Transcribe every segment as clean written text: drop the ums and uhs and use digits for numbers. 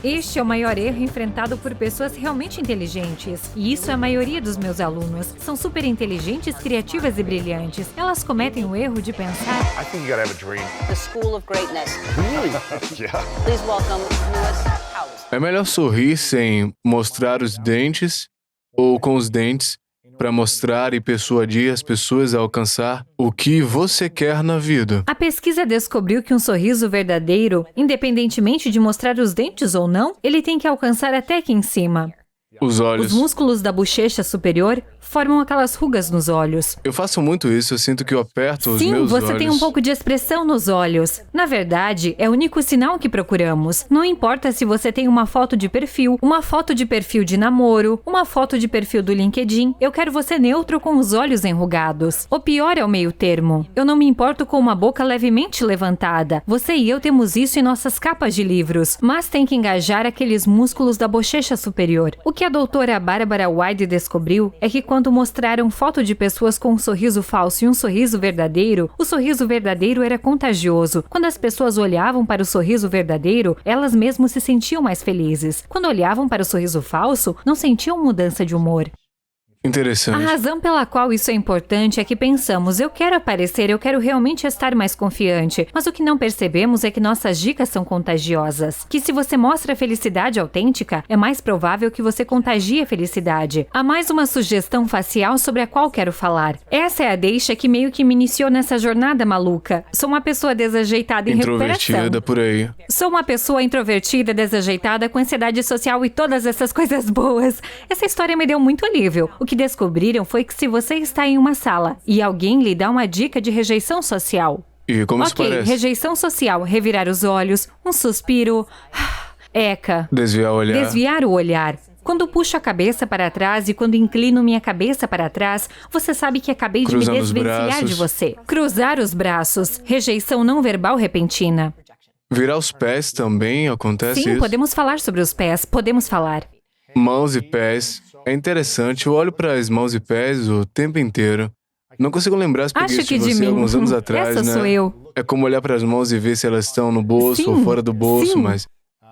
Este é o maior erro enfrentado por pessoas realmente inteligentes. E isso é a maioria dos meus alunos. São super inteligentes, criativas e brilhantes. Elas cometem o erro de pensar... I think you gotta have a dream. The School of Greatness. Really? Yeah. Please welcome Lewis Howes. É melhor sorrir sem mostrar os dentes ou com os dentes para mostrar e persuadir as pessoas a alcançar o que você quer na vida. A pesquisa descobriu que um sorriso verdadeiro, independentemente de mostrar os dentes ou não, ele tem que alcançar até aqui em cima. Os olhos. Os músculos da bochecha superior formam aquelas rugas nos olhos. Eu faço muito isso, eu sinto que eu aperto os Sim, meus olhos. você tem um pouco de expressão nos olhos. Na verdade, é o único sinal que procuramos. Não importa se você tem uma foto de perfil, uma foto de perfil de namoro, uma foto de perfil do LinkedIn. Eu quero você neutro com os olhos enrugados. O pior é o meio termo. Eu não me importo com uma boca levemente levantada. Você e eu temos isso em nossas capas de livros. Mas tem que engajar aqueles músculos da bochecha superior. O que a doutora Barbara White descobriu é que quando mostraram foto de pessoas com um sorriso falso e um sorriso verdadeiro, o sorriso verdadeiro era contagioso. Quando as pessoas olhavam para o sorriso verdadeiro, elas mesmas se sentiam mais felizes. Quando olhavam para o sorriso falso, não sentiam mudança de humor. A Interessante. razão pela qual isso é importante é que pensamos, eu quero aparecer, eu quero realmente estar mais confiante. Mas o que não percebemos é que nossas dicas são contagiosas. Que se você mostra felicidade autêntica, é mais provável que você contagie a felicidade. Há mais uma sugestão facial sobre a qual quero falar. Essa é a deixa que meio que me iniciou nessa jornada maluca. Sou uma pessoa desajeitada em recuperação. Introvertida por aí. Sou uma pessoa introvertida, desajeitada, com ansiedade social e todas essas coisas boas. Essa história me deu muito alívio. O que descobriram foi que se você está em uma sala e alguém lhe dá uma dica de rejeição social. E como isso Ok, parece? rejeição social, revirar os olhos, um suspiro, eca, Desviar o olhar. desviar o olhar. Quando puxo a cabeça para trás e quando inclino minha cabeça para trás, você sabe que acabei de Cruzando me os desvencilhar braços. de você. Cruzar os braços, rejeição não verbal repentina. Virar os pés também acontece Sim, isso. podemos falar sobre os pés, podemos falar. Mãos e pés. É interessante, eu olho para as mãos e pés o tempo inteiro. Não consigo lembrar se peguei Acho isso que de de você mim. alguns anos atrás, Essa né? sou eu. É como olhar para as mãos e ver se elas estão no bolso Sim, ou fora do bolso, sim. mas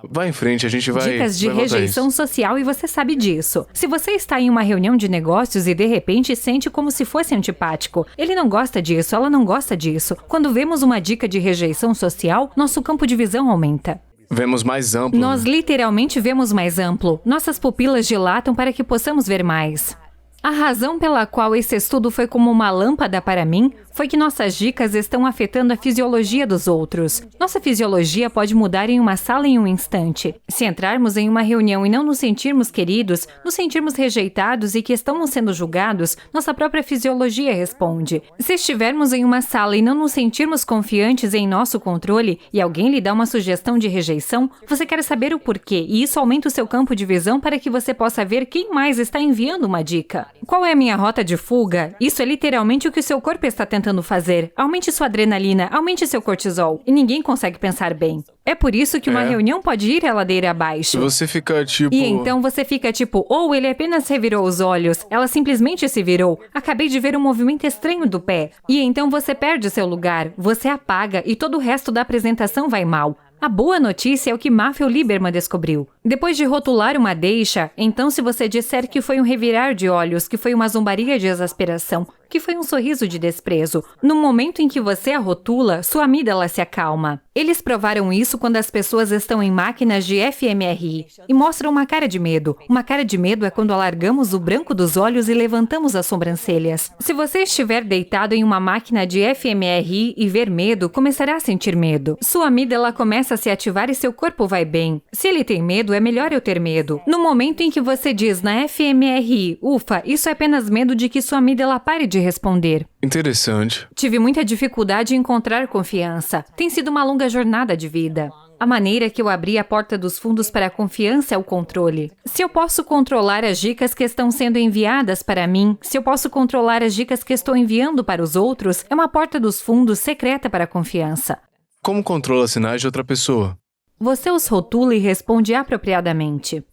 vai em frente, a gente vai. Dicas de vai voltar a rejeição isso. social e você sabe disso. Se você está em uma reunião de negócios e de repente sente como se fosse antipático, ele não gosta disso, ela não gosta disso. Quando vemos uma dica de rejeição social, nosso campo de visão aumenta. Vemos mais amplo. Nós né? literalmente vemos mais amplo. Nossas pupilas dilatam para que possamos ver mais. A razão pela qual esse estudo foi como uma lâmpada para mim foi que nossas dicas estão afetando a fisiologia dos outros. Nossa fisiologia pode mudar em uma sala em um instante. Se entrarmos em uma reunião e não nos sentirmos queridos, nos sentirmos rejeitados e que estamos sendo julgados, nossa própria fisiologia responde. Se estivermos em uma sala e não nos sentirmos confiantes em nosso controle e alguém lhe dá uma sugestão de rejeição, você quer saber o porquê e isso aumenta o seu campo de visão para que você possa ver quem mais está enviando uma dica. Qual é a minha rota de fuga? Isso é literalmente o que o seu corpo está tentando fazer. Aumente sua adrenalina, aumente seu cortisol. E ninguém consegue pensar bem. É por isso que uma É. reunião pode ir a ladeira abaixo. Você fica tipo. E então você fica tipo, ou ele apenas revirou os olhos, ela simplesmente se virou. Acabei de ver um movimento estranho do pé. E então você perde seu lugar, você apaga e todo o resto da apresentação vai mal. A boa notícia é o que Matthew Lieberman descobriu. Depois de rotular uma deixa, então se você disser que foi um revirar de olhos, que foi uma zombaria de exasperação, que foi um sorriso de desprezo, no momento em que você a rotula, sua amígdala se acalma. Eles provaram isso quando as pessoas estão em máquinas de fMRI e mostram uma cara de medo. Uma cara de medo é quando alargamos o branco dos olhos e levantamos as sobrancelhas. Se você estiver deitado em uma máquina de fMRI e ver medo, começará a sentir medo. Sua amígdala começa a se ativar e seu corpo vai bem. Se ele tem medo, é melhor eu ter medo. No momento em que você diz na fMRI, ufa, isso é apenas medo de que sua amígdala pare de responder. Interessante. Tive muita dificuldade em encontrar confiança. Tem sido uma longa jornada de vida. A maneira que eu abri a porta dos fundos para a confiança é o controle. Se eu posso controlar as dicas que estão sendo enviadas para mim, se eu posso controlar as dicas que estou enviando para os outros, é uma porta dos fundos secreta para a confiança. Como controla sinais de outra pessoa? Você os rotula e responde apropriadamente.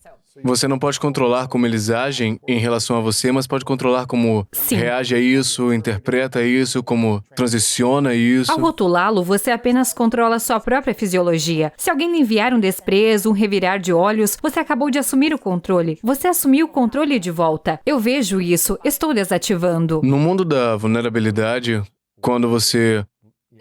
Você não pode controlar como eles agem em relação a você, mas pode controlar como Sim. reage a isso, interpreta isso, como transiciona isso. Ao rotulá-lo, você apenas controla sua própria fisiologia. Se alguém lhe enviar um desprezo, um revirar de olhos, você acabou de assumir o controle. Você assumiu o controle de volta. Eu vejo isso, estou desativando. No mundo da vulnerabilidade, quando você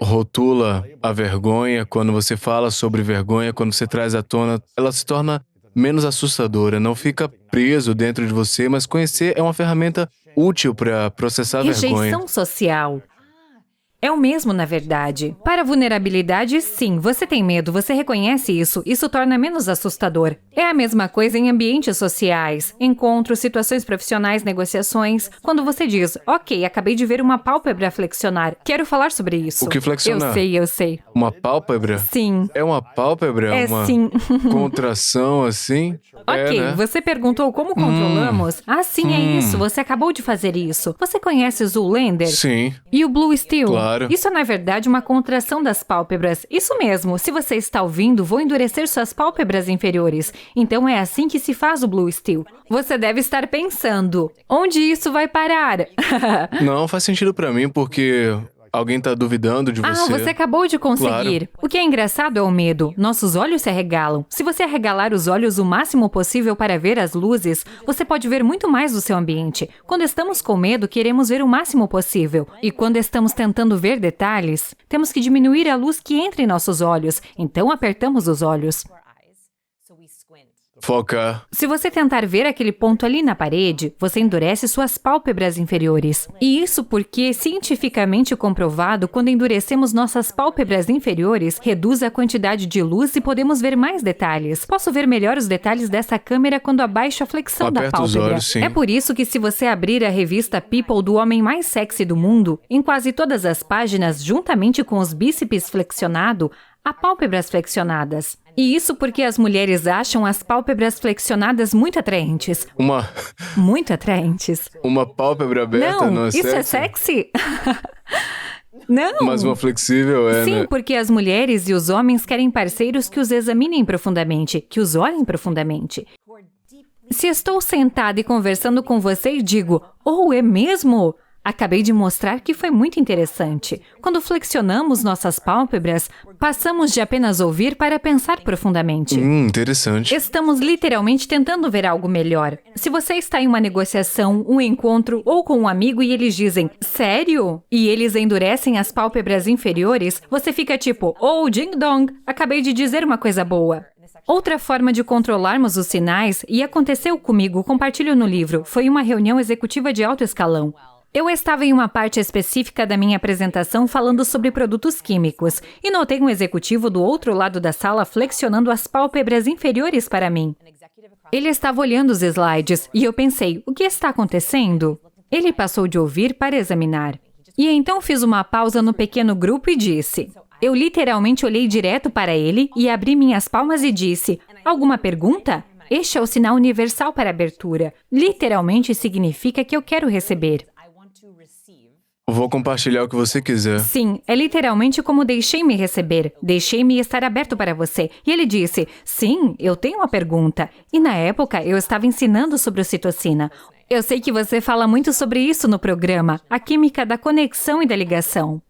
rotula a vergonha, quando você fala sobre vergonha, quando você traz à tona, ela se torna menos assustadora, não fica preso dentro de você, mas conhecer é uma ferramenta útil para processar a vergonha. Rejeição social. É o mesmo, na verdade. Para a vulnerabilidade, sim, você tem medo, você reconhece isso, isso torna menos assustador. É a mesma coisa em ambientes sociais, encontros, situações profissionais, negociações. Quando você diz, ok, acabei de ver uma pálpebra flexionar, quero falar sobre isso. O que flexionar? Eu sei. Uma pálpebra? Sim. É uma pálpebra? É uma sim. contração assim? Ok, né? você perguntou como controlamos? Ah, sim, é isso, você acabou de fazer isso. Você conhece o Zoolander? Sim, E o Blue Steel? Claro. Isso é, na verdade, uma contração das pálpebras. Isso mesmo, se você está ouvindo, vou endurecer suas pálpebras inferiores. Então é assim que se faz o Blue Steel. Você deve estar pensando, onde isso vai parar? não faz sentido pra mim porque alguém tá duvidando de Ah, você. você acabou de conseguir. O que é engraçado é o medo. Nossos olhos se arregalam. Se você arregalar os olhos o máximo possível para ver as luzes, você pode ver muito mais do seu ambiente. Quando estamos com medo, queremos ver o máximo possível. E quando estamos tentando ver detalhes, temos que diminuir a luz que entra em nossos olhos. Então apertamos os olhos. Focar. Se você tentar ver aquele ponto ali na parede, você endurece suas pálpebras inferiores. E isso porque, cientificamente comprovado, quando endurecemos nossas pálpebras inferiores, reduz a quantidade de luz e podemos ver mais detalhes. Posso ver melhor os detalhes dessa câmera quando abaixo a flexão da Aperta os pálpebra. olhos, sim. É por isso que se você abrir a revista People do homem mais sexy do mundo, em quase todas as páginas, juntamente com os bíceps flexionado, há pálpebras flexionadas. E isso porque as mulheres acham as pálpebras flexionadas muito atraentes. Muito atraentes. Uma pálpebra aberta não é isso sexy? é sexy? Não. Mas uma flexível é, Sim, né? porque as mulheres e os homens querem parceiros que os examinem profundamente, que os olhem profundamente. Se estou sentada e conversando com você e digo, oh, é mesmo? Acabei de mostrar que foi muito interessante. Quando flexionamos nossas pálpebras, passamos de apenas ouvir para pensar profundamente. Interessante. Estamos literalmente tentando ver algo melhor. Se você está em uma negociação, um encontro ou com um amigo e eles dizem, sério? E eles endurecem as pálpebras inferiores, você fica tipo, oh, ding dong, acabei de dizer uma coisa boa. Outra forma de controlarmos os sinais, e aconteceu comigo, compartilho no livro, foi uma reunião executiva de alto escalão. Eu estava em uma parte específica da minha apresentação falando sobre produtos químicos e notei um executivo do outro lado da sala flexionando as pálpebras inferiores para mim. Ele estava olhando os slides e eu pensei, o que está acontecendo? Ele passou de ouvir para examinar. E então fiz uma pausa no pequeno grupo e disse... Eu literalmente olhei direto para ele e abri minhas palmas e disse, alguma pergunta? Este é o sinal universal para abertura. Literalmente significa que eu quero receber. Vou compartilhar o que você quiser. Sim, é literalmente como deixei-me receber, deixei-me estar aberto para você. E ele disse, sim, eu tenho uma pergunta. E na época eu estava ensinando sobre ocitocina. Eu sei que você fala muito sobre isso no programa, a química da conexão e da ligação.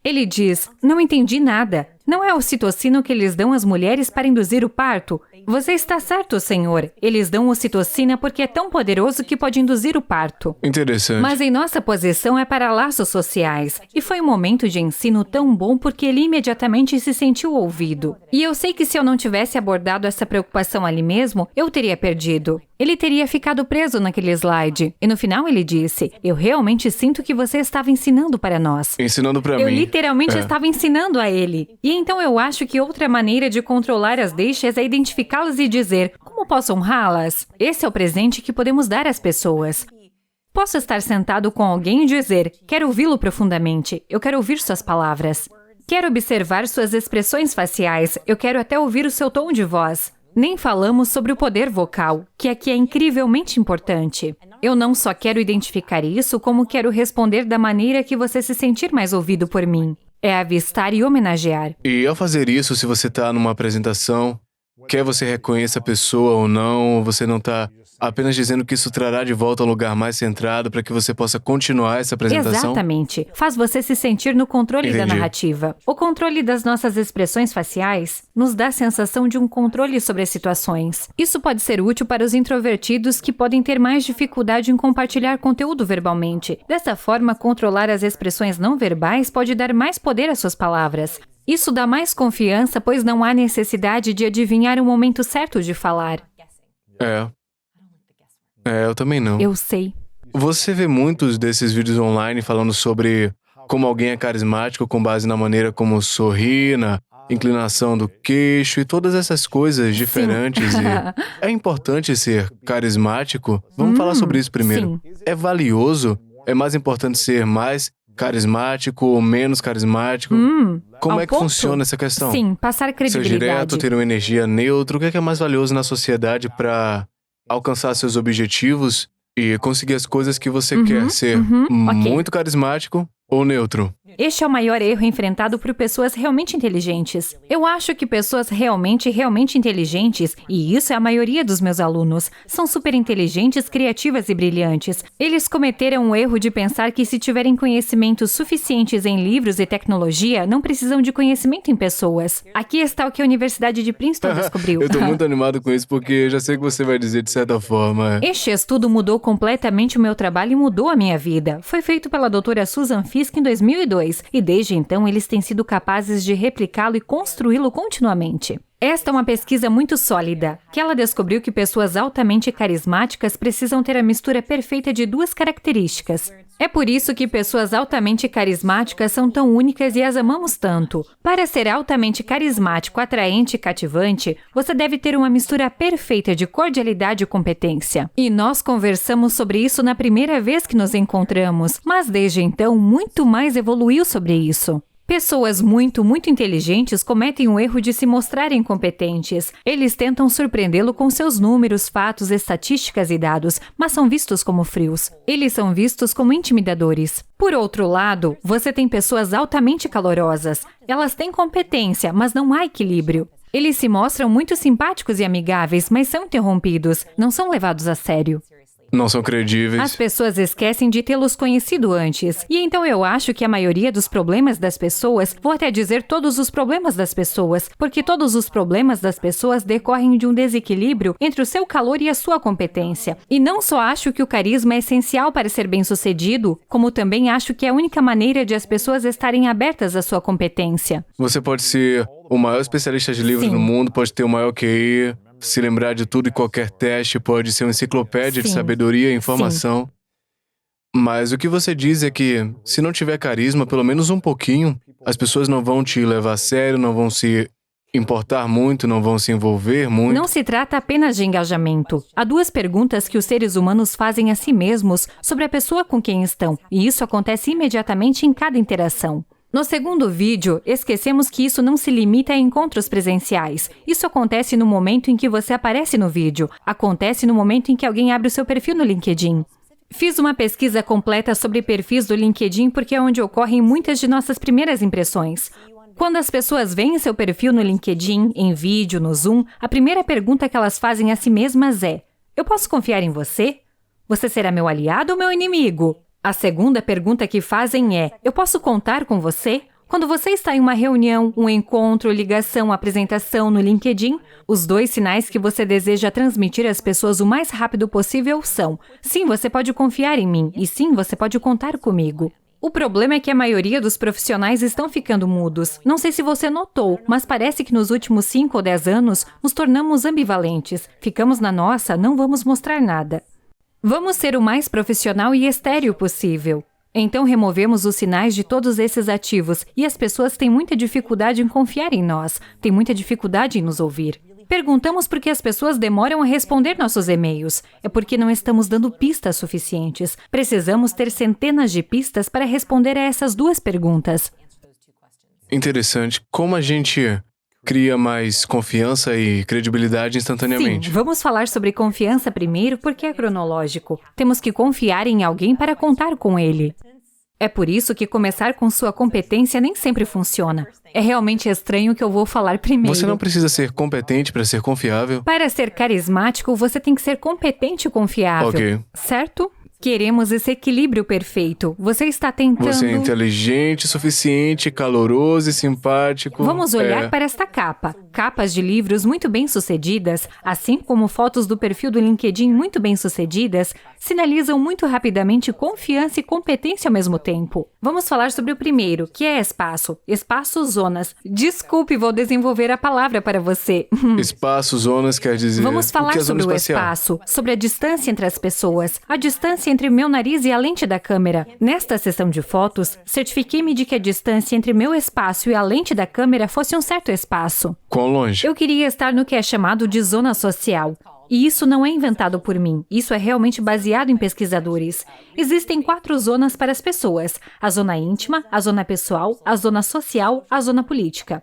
Ele diz, não entendi nada. Não é a ocitocina que eles dão às mulheres para induzir o parto? Você está certo, senhor. Eles dão ocitocina porque é tão poderoso que pode induzir o parto. Interessante. Mas em nossa posição é para laços sociais. E foi um momento de ensino tão bom porque ele imediatamente se sentiu ouvido. E eu sei que se eu não tivesse abordado essa preocupação ali mesmo, eu teria perdido. Ele teria ficado preso naquele slide. E no final ele disse, eu realmente sinto que você estava ensinando para nós. Ensinando para mim. Eu literalmente estava ensinando a ele. E então eu acho que outra maneira de controlar as deixas é identificá-las e dizer, como posso honrá-las? Esse é o presente que podemos dar às pessoas. Posso estar sentado com alguém e dizer, quero ouvi-lo profundamente, eu quero ouvir suas palavras. Quero observar suas expressões faciais, eu quero até ouvir o seu tom de voz. Nem falamos sobre o poder vocal, que aqui é incrivelmente importante. Eu não só quero identificar isso, como quero responder da maneira que você se sentir mais ouvido por mim. É avistar e homenagear. E ao fazer isso, se você está numa apresentação quer você reconheça a pessoa ou não, você não está apenas dizendo que isso trará de volta ao lugar mais centrado para que você possa continuar essa apresentação? Exatamente. Faz você se sentir no controle da Entendi. narrativa. O controle das nossas expressões faciais nos dá a sensação de um controle sobre as situações. Isso pode ser útil para os introvertidos que podem ter mais dificuldade em compartilhar conteúdo verbalmente. Dessa forma, controlar as expressões não verbais pode dar mais poder às suas palavras. Isso dá mais confiança, pois não há necessidade de adivinhar o momento certo de falar. Eu também não. Eu sei. Você vê muitos desses vídeos online falando sobre como alguém é carismático com base na maneira como sorri, na inclinação do queixo e todas essas coisas diferentes. E é importante ser carismático? Vamos falar sobre isso primeiro. Sim. É valioso? É mais importante ser mais carismático ou menos carismático? Como Ao é que ponto? funciona essa questão? Sim, passar Ser credibilidade. direto, ter uma energia neutra, o que é mais valioso na sociedade para alcançar seus objetivos e conseguir as coisas que você quer? Ser muito carismático ou neutro? Este é o maior erro enfrentado por pessoas realmente inteligentes. Eu acho que pessoas realmente inteligentes, e isso é a maioria dos meus alunos, são super inteligentes, criativas e brilhantes. Eles cometeram o erro de pensar que se tiverem conhecimentos suficientes em livros e tecnologia, não precisam de conhecimento em pessoas. Aqui está o que a Universidade de Princeton descobriu. Eu tô muito animado com isso porque eu já sei o que você vai dizer de certa forma. Este estudo mudou completamente o meu trabalho e mudou a minha vida. Foi feito pela doutora Susan Fiske em 2002, e desde então eles têm sido capazes de replicá-lo e construí-lo continuamente. Esta é uma pesquisa muito sólida, que ela descobriu que pessoas altamente carismáticas precisam ter a mistura perfeita de duas características. É por isso que pessoas altamente carismáticas são tão únicas e as amamos tanto. Para ser altamente carismático, atraente e cativante, você deve ter uma mistura perfeita de cordialidade e competência. E nós conversamos sobre isso na primeira vez que nos encontramos, mas desde então muito mais evoluiu sobre isso. Pessoas muito inteligentes cometem o erro de se mostrarem competentes. Eles tentam surpreendê-lo com seus números, fatos, estatísticas e dados, mas são vistos como frios. Eles são vistos como intimidadores. Por outro lado, você tem pessoas altamente calorosas. Elas têm competência, mas não há equilíbrio. Eles se mostram muito simpáticos e amigáveis, mas são interrompidos, não são levados a sério. Não são credíveis. As pessoas esquecem de tê-los conhecido antes. E então eu acho que a maioria dos problemas das pessoas, vou até dizer todos os problemas das pessoas, porque todos os problemas das pessoas decorrem de um desequilíbrio entre o seu calor e a sua competência. E não só acho que o carisma é essencial para ser bem-sucedido, como também acho que é a única maneira de as pessoas estarem abertas à sua competência. Você pode ser o maior especialista de livros Sim. no mundo, pode ter o maior QI, se lembrar de tudo e qualquer teste, pode ser uma enciclopédia de Sim. sabedoria e informação. Mas o que você diz é que, se não tiver carisma, pelo menos um pouquinho, as pessoas não vão te levar a sério, não vão se importar muito, não vão se envolver muito. Não se trata apenas de engajamento. Há duas perguntas que os seres humanos fazem a si mesmos sobre a pessoa com quem estão, e isso acontece imediatamente em cada interação. No segundo vídeo, esquecemos que isso não se limita a encontros presenciais. Isso acontece no momento em que você aparece no vídeo. Acontece no momento em que alguém abre o seu perfil no LinkedIn. Fiz uma pesquisa completa sobre perfis do LinkedIn porque é onde ocorrem muitas de nossas primeiras impressões. Quando as pessoas veem seu perfil no LinkedIn, em vídeo, no Zoom, a primeira pergunta que elas fazem a si mesmas é: eu posso confiar em você? Você será meu aliado ou meu inimigo? A segunda pergunta que fazem é: eu posso contar com você? Quando você está em uma reunião, um encontro, ligação, apresentação no LinkedIn, os dois sinais que você deseja transmitir às pessoas o mais rápido possível são: sim, você pode confiar em mim, e sim, você pode contar comigo. O problema é que a maioria dos profissionais estão ficando mudos. Não sei se você notou, mas parece que nos últimos 5 ou 10 anos nos tornamos ambivalentes. Ficamos na nossa, não vamos mostrar nada. Vamos ser o mais profissional e estéril possível. Então removemos os sinais de todos esses ativos e as pessoas têm muita dificuldade em confiar em nós, têm muita dificuldade em nos ouvir. Perguntamos por que as pessoas demoram a responder nossos e-mails. É porque não estamos dando pistas suficientes. Precisamos ter centenas de pistas para responder a essas duas perguntas. Interessante. Como a gente cria mais confiança e credibilidade instantaneamente? Sim, vamos falar sobre confiança primeiro porque é cronológico. Temos que confiar em alguém para contar com ele. É por isso que começar com sua competência nem sempre funciona. É realmente estranho que eu vou falar primeiro. Você não precisa ser competente para ser confiável. Para ser carismático, você tem que ser competente e confiável. Ok. Certo? Queremos esse equilíbrio perfeito. Você está tentando... Você é inteligente, suficiente, caloroso e simpático. Vamos olhar para esta capa. Capas de livros muito bem-sucedidas, assim como fotos do perfil do LinkedIn muito bem-sucedidas, sinalizam muito rapidamente confiança e competência ao mesmo tempo. Vamos falar sobre o primeiro, que é espaço. Espaço, zonas. Desculpe, vou desenvolver a palavra para você. Espaço, zonas quer dizer... Vamos o falar que é zona sobre o espacial? espaço, sobre a distância entre as pessoas, a distância entre meu nariz e a lente da câmera. Nesta sessão de fotos, certifiquei-me de que a distância entre meu espaço e a lente da câmera fosse um certo espaço. Quão longe? Eu queria estar no que é chamado de zona social. E isso não é inventado por mim, isso é realmente baseado em pesquisadores. Existem 4 zonas para as pessoas: a zona íntima, a zona pessoal, a zona social, a zona política.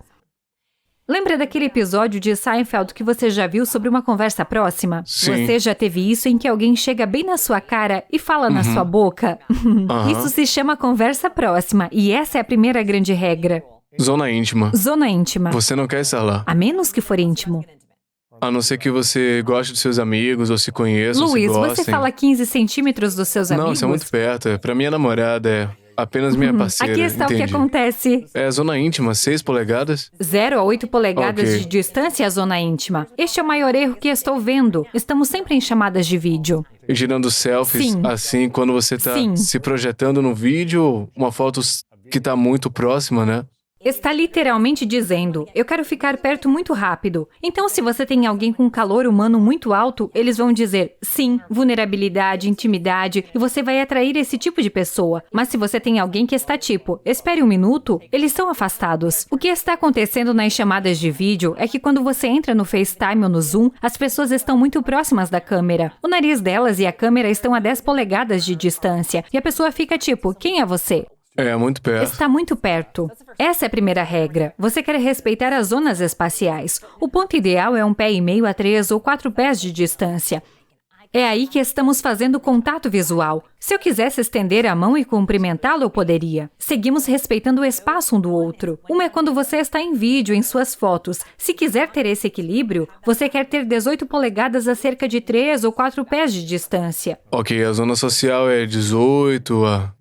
Lembra daquele episódio de Seinfeld que você já viu sobre uma conversa próxima? Sim. Você já teve isso em que alguém chega bem na sua cara e fala na sua boca? Isso se chama conversa próxima, e essa é a primeira grande regra. Zona íntima. Zona íntima. Você não quer estar lá. A menos que for íntimo. A não ser que você goste dos seus amigos, ou se conheça, ou se Luiz, gostem. você fala 15 centímetros dos seus Não, amigos? isso é muito perto. Pra minha namorada, é apenas minha parceira, Aqui está o que entendi. acontece. É zona íntima, 6 polegadas? 0 a 8 polegadas Ok. de distância à zona íntima. Este é o maior erro que estou vendo. Estamos sempre em chamadas de vídeo. E girando selfies, Sim. assim, quando você tá Sim. se projetando no vídeo, uma foto que tá muito próxima, né? Está literalmente dizendo, eu quero ficar perto muito rápido. Então, se você tem alguém com calor humano muito alto, eles vão dizer, sim, vulnerabilidade, intimidade, e você vai atrair esse tipo de pessoa. Mas se você tem alguém que está tipo, espere um minuto, eles são afastados. O que está acontecendo nas chamadas de vídeo é que quando você entra no FaceTime ou no Zoom, as pessoas estão muito próximas da câmera. O nariz delas e a câmera estão a 10 polegadas de distância, e a pessoa fica tipo, quem é você? É, muito perto. Está muito perto. Essa é a primeira regra. Você quer respeitar as zonas espaciais. O ponto ideal é 1,5 pé a 3 ou 4 pés de distância. É aí que estamos fazendo contato visual. Se eu quisesse estender a mão e cumprimentá-lo, eu poderia. Seguimos respeitando o espaço um do outro. Uma é quando você está em vídeo, em suas fotos. Se quiser ter esse equilíbrio, você quer ter 18 polegadas a cerca de 3 ou 4 pés de distância. Ok, a zona social é 18 a...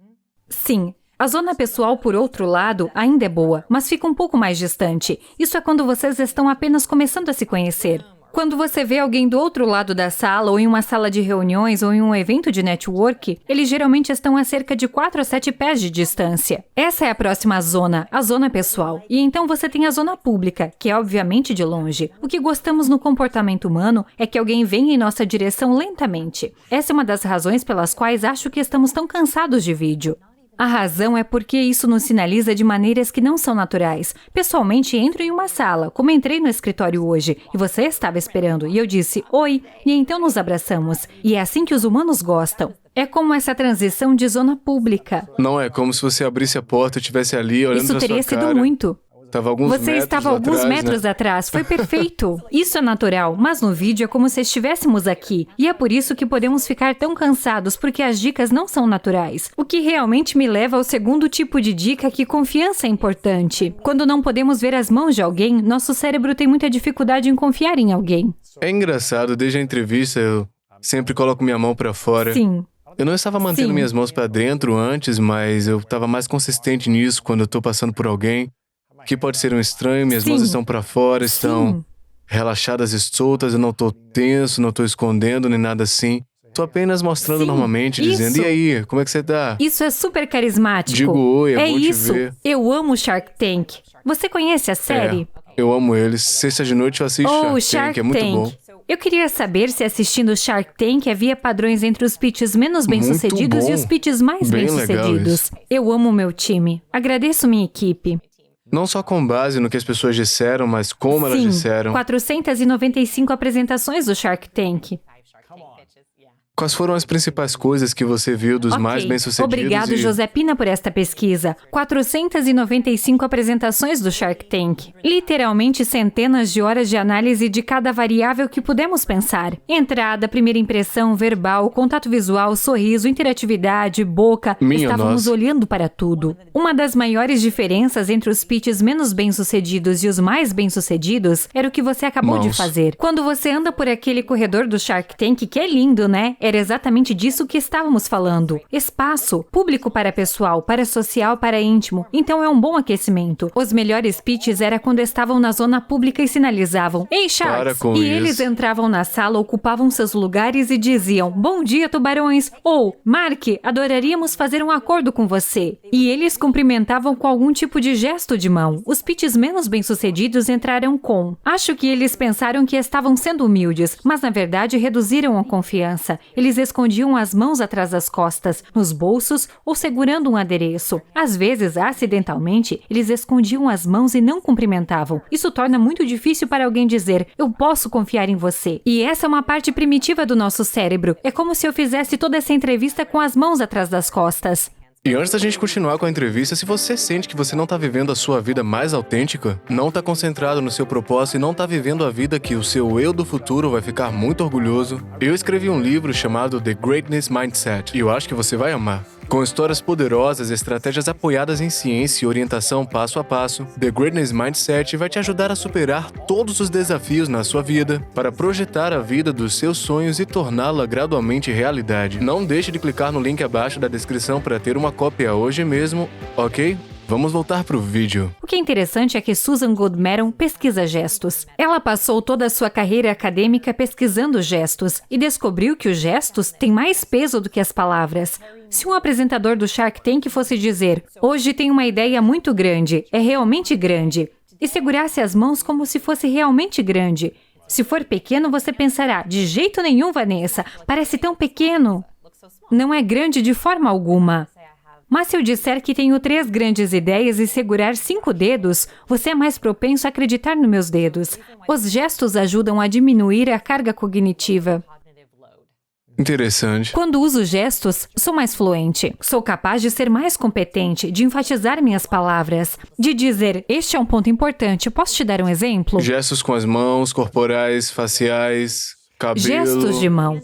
Sim. A zona pessoal, por outro lado, ainda é boa, mas fica um pouco mais distante. Isso é quando vocês estão apenas começando a se conhecer. Quando você vê alguém do outro lado da sala, ou em uma sala de reuniões, ou em um evento de network, eles geralmente estão a cerca de 4 a 7 pés de distância. Essa é a próxima zona, a zona pessoal. E então você tem a zona pública, que é obviamente de longe. O que gostamos no comportamento humano é que alguém venha em nossa direção lentamente. Essa é uma das razões pelas quais acho que estamos tão cansados de vídeo. A razão é porque isso nos sinaliza de maneiras que não são naturais. Pessoalmente, entro em uma sala, como entrei no escritório hoje, e você estava esperando, e eu disse, oi, e então nos abraçamos. E é assim que os humanos gostam. É como essa transição de zona pública. Não é como se você abrisse a porta e estivesse ali olhando Isso pra sua teria cara. sido muito. Tava alguns Você metros estava alguns atrás, metros né? atrás, foi perfeito. Isso é natural, mas no vídeo é como se estivéssemos aqui. E é por isso que podemos ficar tão cansados, porque as dicas não são naturais. O que realmente me leva ao segundo tipo de dica, que confiança é importante. Quando não podemos ver as mãos de alguém, nosso cérebro tem muita dificuldade em confiar em alguém. É engraçado, desde a entrevista eu sempre coloco minha mão pra fora. Sim. Eu não estava mantendo Sim. minhas mãos pra dentro antes, mas eu estava mais consistente nisso quando eu tô passando por alguém que pode ser um estranho, minhas Sim. mãos estão pra fora, estão Sim. relaxadas e soltas, eu não tô tenso, não tô escondendo nem nada assim. Tô apenas mostrando Sim, normalmente, dizendo, isso. e aí, como é que você tá? Isso é super carismático. Digo oi, é bom te isso. ver. Eu amo Shark Tank. Você conhece a série? Eu amo eles. Sexta de noite eu assisto Oh, Shark Tank, é muito bom. Eu queria saber se assistindo Shark Tank havia padrões entre os pitches menos bem-sucedidos bom. e os pitches mais Bem legal bem-sucedidos. isso. Eu amo meu time. Agradeço minha equipe. Não só com base no que as pessoas disseram, mas como elas Sim, disseram. 495 apresentações do Shark Tank. Quais foram as principais coisas que você viu dos mais bem-sucedidos? Obrigado, José Pina, por esta pesquisa. 495 apresentações do Shark Tank. Literalmente centenas de horas de análise de cada variável que pudemos pensar. Entrada, primeira impressão, verbal, contato visual, sorriso, interatividade, boca. Estávamos olhando para tudo. Uma das maiores diferenças entre os pitches menos bem-sucedidos e os mais bem-sucedidos era o que você acabou de fazer. Quando você anda por aquele corredor do Shark Tank, que é lindo, né? Era exatamente disso que estávamos falando. Espaço, público para pessoal, para social, para íntimo. Então é um bom aquecimento. Os melhores pitches era quando estavam na zona pública e sinalizavam: "Ei, Sharks!" E eles entravam na sala, ocupavam seus lugares e diziam: "Bom dia, tubarões!" Ou: "Mark, adoraríamos fazer um acordo com você." E eles cumprimentavam com algum tipo de gesto de mão. Os pitches menos bem-sucedidos entraram com: "Acho que eles pensaram que estavam sendo humildes, mas na verdade reduziram a confiança." Eles escondiam as mãos atrás das costas, nos bolsos ou segurando um adereço. Às vezes, acidentalmente, eles escondiam as mãos e não cumprimentavam. Isso torna muito difícil para alguém dizer: "Eu posso confiar em você." E essa é uma parte primitiva do nosso cérebro. É como se eu fizesse toda essa entrevista com as mãos atrás das costas. E antes da gente continuar com a entrevista, se você sente que você não está vivendo a sua vida mais autêntica, não está concentrado no seu propósito e não está vivendo a vida que o seu eu do futuro vai ficar muito orgulhoso, eu escrevi um livro chamado The Greatness Mindset e eu acho que você vai amar. Com histórias poderosas, estratégias apoiadas em ciência e orientação passo a passo, The Greatness Mindset vai te ajudar a superar todos os desafios na sua vida para projetar a vida dos seus sonhos e torná-la gradualmente realidade. Não deixe de clicar no link abaixo da descrição para ter uma cópia hoje mesmo, ok? Vamos voltar pro vídeo. O que é interessante é que Susan Goldmeron pesquisa gestos. Ela passou toda a sua carreira acadêmica pesquisando gestos e descobriu que os gestos têm mais peso do que as palavras. Se um apresentador do Shark Tank fosse dizer: "Hoje tem uma ideia muito grande, é realmente grande", e segurasse as mãos como se fosse realmente grande. Se for pequeno, você pensará: "De jeito nenhum, Vanessa, parece tão pequeno." Não é grande de forma alguma. Mas se eu disser que tenho 3 grandes ideias e segurar 5 dedos, você é mais propenso a acreditar nos meus dedos. Os gestos ajudam a diminuir a carga cognitiva. Interessante. Quando uso gestos, sou mais fluente. Sou capaz de ser mais competente, de enfatizar minhas palavras, de dizer: "Este é um ponto importante, posso te dar um exemplo?" Gestos com as mãos, corporais, faciais, cabelo... Gestos de mão.